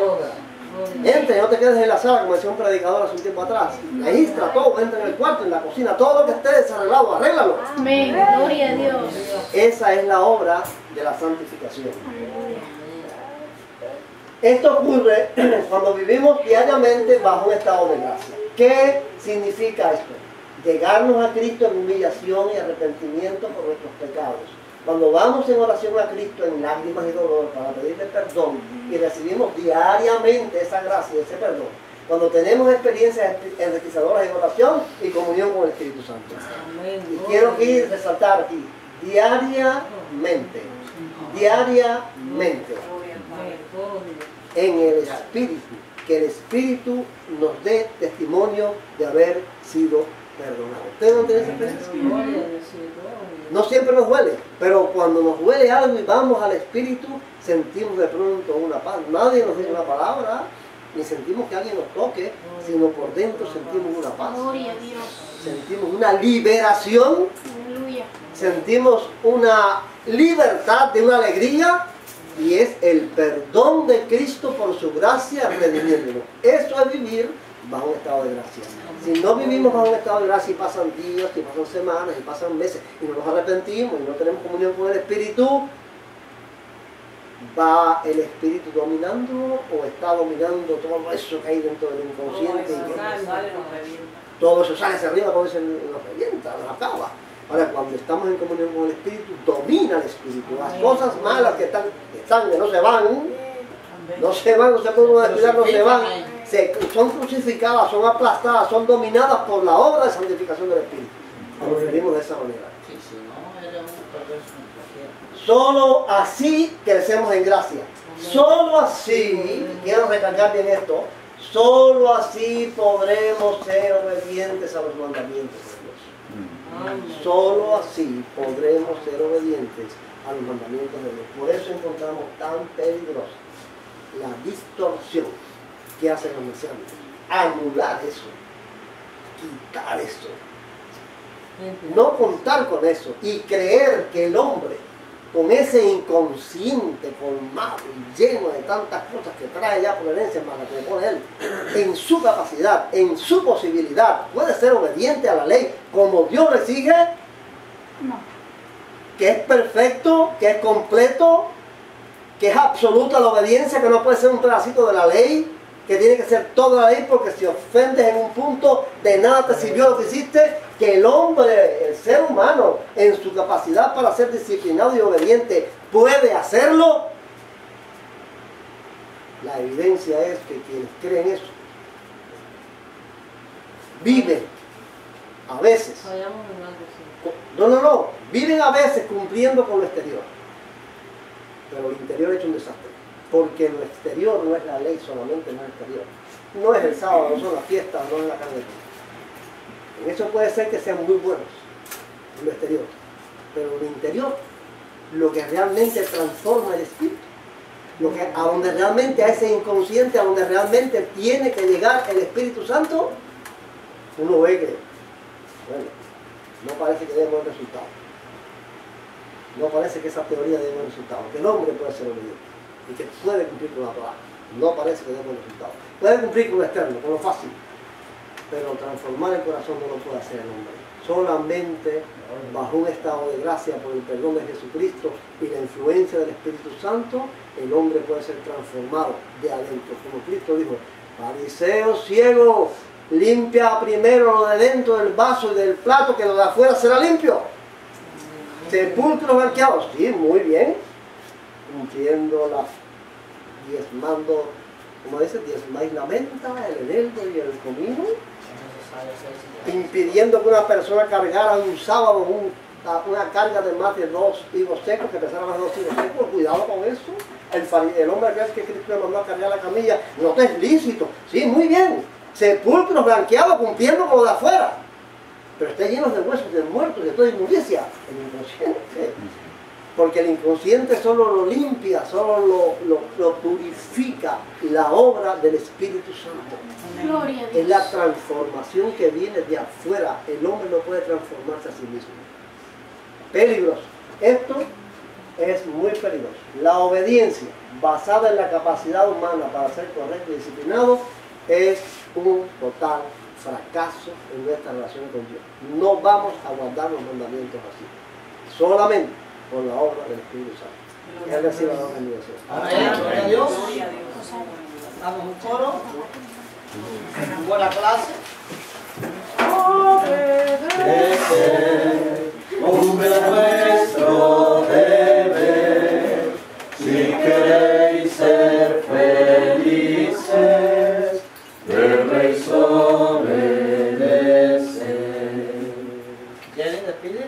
Entra y no te quedes en la sala, como decía un predicador hace un tiempo atrás. Registra todo, entra en el cuarto, en la cocina, todo lo que esté desarreglado, arréglalo. Amén, gloria a Dios. Esa es la obra de la santificación. Esto ocurre cuando vivimos diariamente bajo un estado de gracia. ¿Qué significa esto? Llegarnos a Cristo en humillación y arrepentimiento por nuestros pecados. Cuando vamos en oración a Cristo en lágrimas y dolor para pedirle perdón y recibimos diariamente esa gracia y ese perdón, cuando tenemos experiencias enriquecedoras en oración y comunión con el Espíritu Santo. Y quiero aquí resaltar aquí, diariamente, en el Espíritu, que el Espíritu nos dé testimonio de haber sido perdonado. ¿Ustedes no tienen esa experiencia? No siempre nos duele, pero cuando nos duele algo y vamos al Espíritu, sentimos de pronto una paz. Nadie nos dice una palabra, ni sentimos que alguien nos toque, sino por dentro sentimos una paz. Sentimos una liberación, sentimos una libertad de una alegría, y es el perdón de Cristo por su gracia redimiéndonos. Eso es vivir bajo un estado de gracia. Si no vivimos bajo un estado de gracia y pasan días, y pasan semanas, y pasan meses, y no nos arrepentimos, y no tenemos comunión con el Espíritu, ¿va el Espíritu dominando o está dominando todo eso que hay dentro del inconsciente? Todo eso sale hacia arriba, como dicen, nos revienta, nos acaba. Ahora, cuando estamos en comunión con el Espíritu, domina el Espíritu. Las cosas malas que están, que no se van, no se pueden uno descuidar, no se van. Son crucificadas, son aplastadas, son dominadas por la obra de santificación del Espíritu. Nos referimos de esa manera. Solo así crecemos en gracia. Solo así, quiero recalcar bien esto, solo así podremos ser obedientes a los mandamientos de Dios. Solo así podremos ser obedientes a los mandamientos de Dios. Por eso encontramos tan peligrosa la distorsión que hacen los mesiánicos. Anular eso, quitar eso, no contar con eso y creer que el hombre, con ese inconsciente colmado y lleno de tantas cosas que trae ya por herencia más la que le pone él, en su capacidad, en su posibilidad, puede ser obediente a la ley como Dios le exige, que es perfecto, que es completo, que es absoluta la obediencia, que no puede ser un pedacito de la ley, que tiene que ser toda la ley, porque si ofendes en un punto, de nada te sirvió lo que hiciste. Que el hombre, el ser humano, en su capacidad para ser disciplinado y obediente, puede hacerlo. La evidencia es que quienes creen eso viven a veces, viven a veces cumpliendo con lo exterior, pero el interior es un desastre, porque lo exterior no es la ley solamente, no es el exterior, no es el sábado, no son las fiestas, no es la carne. En eso puede ser que sean muy buenos, en lo exterior, pero en lo interior, lo que realmente transforma el espíritu, a donde realmente a ese inconsciente, a donde realmente tiene que llegar el Espíritu Santo, uno ve que, bueno, no parece que dé buen resultado. No parece que esa teoría dé buen resultado. Que el hombre puede ser obediente y que puede cumplir con la Torá. No parece que dé buen resultado. Puede cumplir con lo externo, con lo fácil, pero transformar el corazón no lo puede hacer el hombre. Solamente bajo un estado de gracia por el perdón de Jesucristo y la influencia del Espíritu Santo, el hombre puede ser transformado de adentro. Como Cristo dijo, fariseo ciego, limpia primero lo de dentro del vaso y del plato, que lo de afuera será limpio. Sepulcros blanqueados, sí, muy bien, cumpliendo diezmando, como dice, diezmáis la menta, el eneldo y el comino, impidiendo que una persona cargara un sábado una carga de más de 2 higos secos, que pesaran más de 2 higos secos. Cuidado con eso. El hombre que Cristo le mandó a cargar la camilla, no te es lícito. Sí, muy bien. Sepulcros blanqueados, cumpliendo con lo de afuera, pero está lleno de huesos de muertos, de toda inmundicia. El inconsciente, porque el inconsciente solo lo limpia, solo lo purifica la obra del Espíritu Santo. Gloria a Dios. Es la transformación que viene de afuera. El hombre no puede transformarse a sí mismo. Peligroso. Esto es muy peligroso. La obediencia basada en la capacidad humana para ser correcto y disciplinado es un total fracaso en nuestra relación con Dios. No vamos a guardar los mandamientos así, solamente por la obra del Espíritu Santo. Que Él reciba la bendición. Amén. Gloria a Dios. Damos un coro. Buena clase. Cumple vuestro deber, si queréis ser felices, debéis obedecer. ¿Jenny, despide?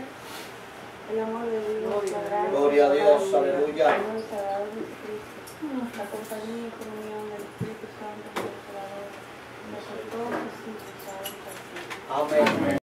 El amor de Dios, la gracia, Gloria a Dios, aleluya. el amor sagrado de Jesucristo, la compañía y comunión del Espíritu Santo, nosotros todos y siempre. Amén.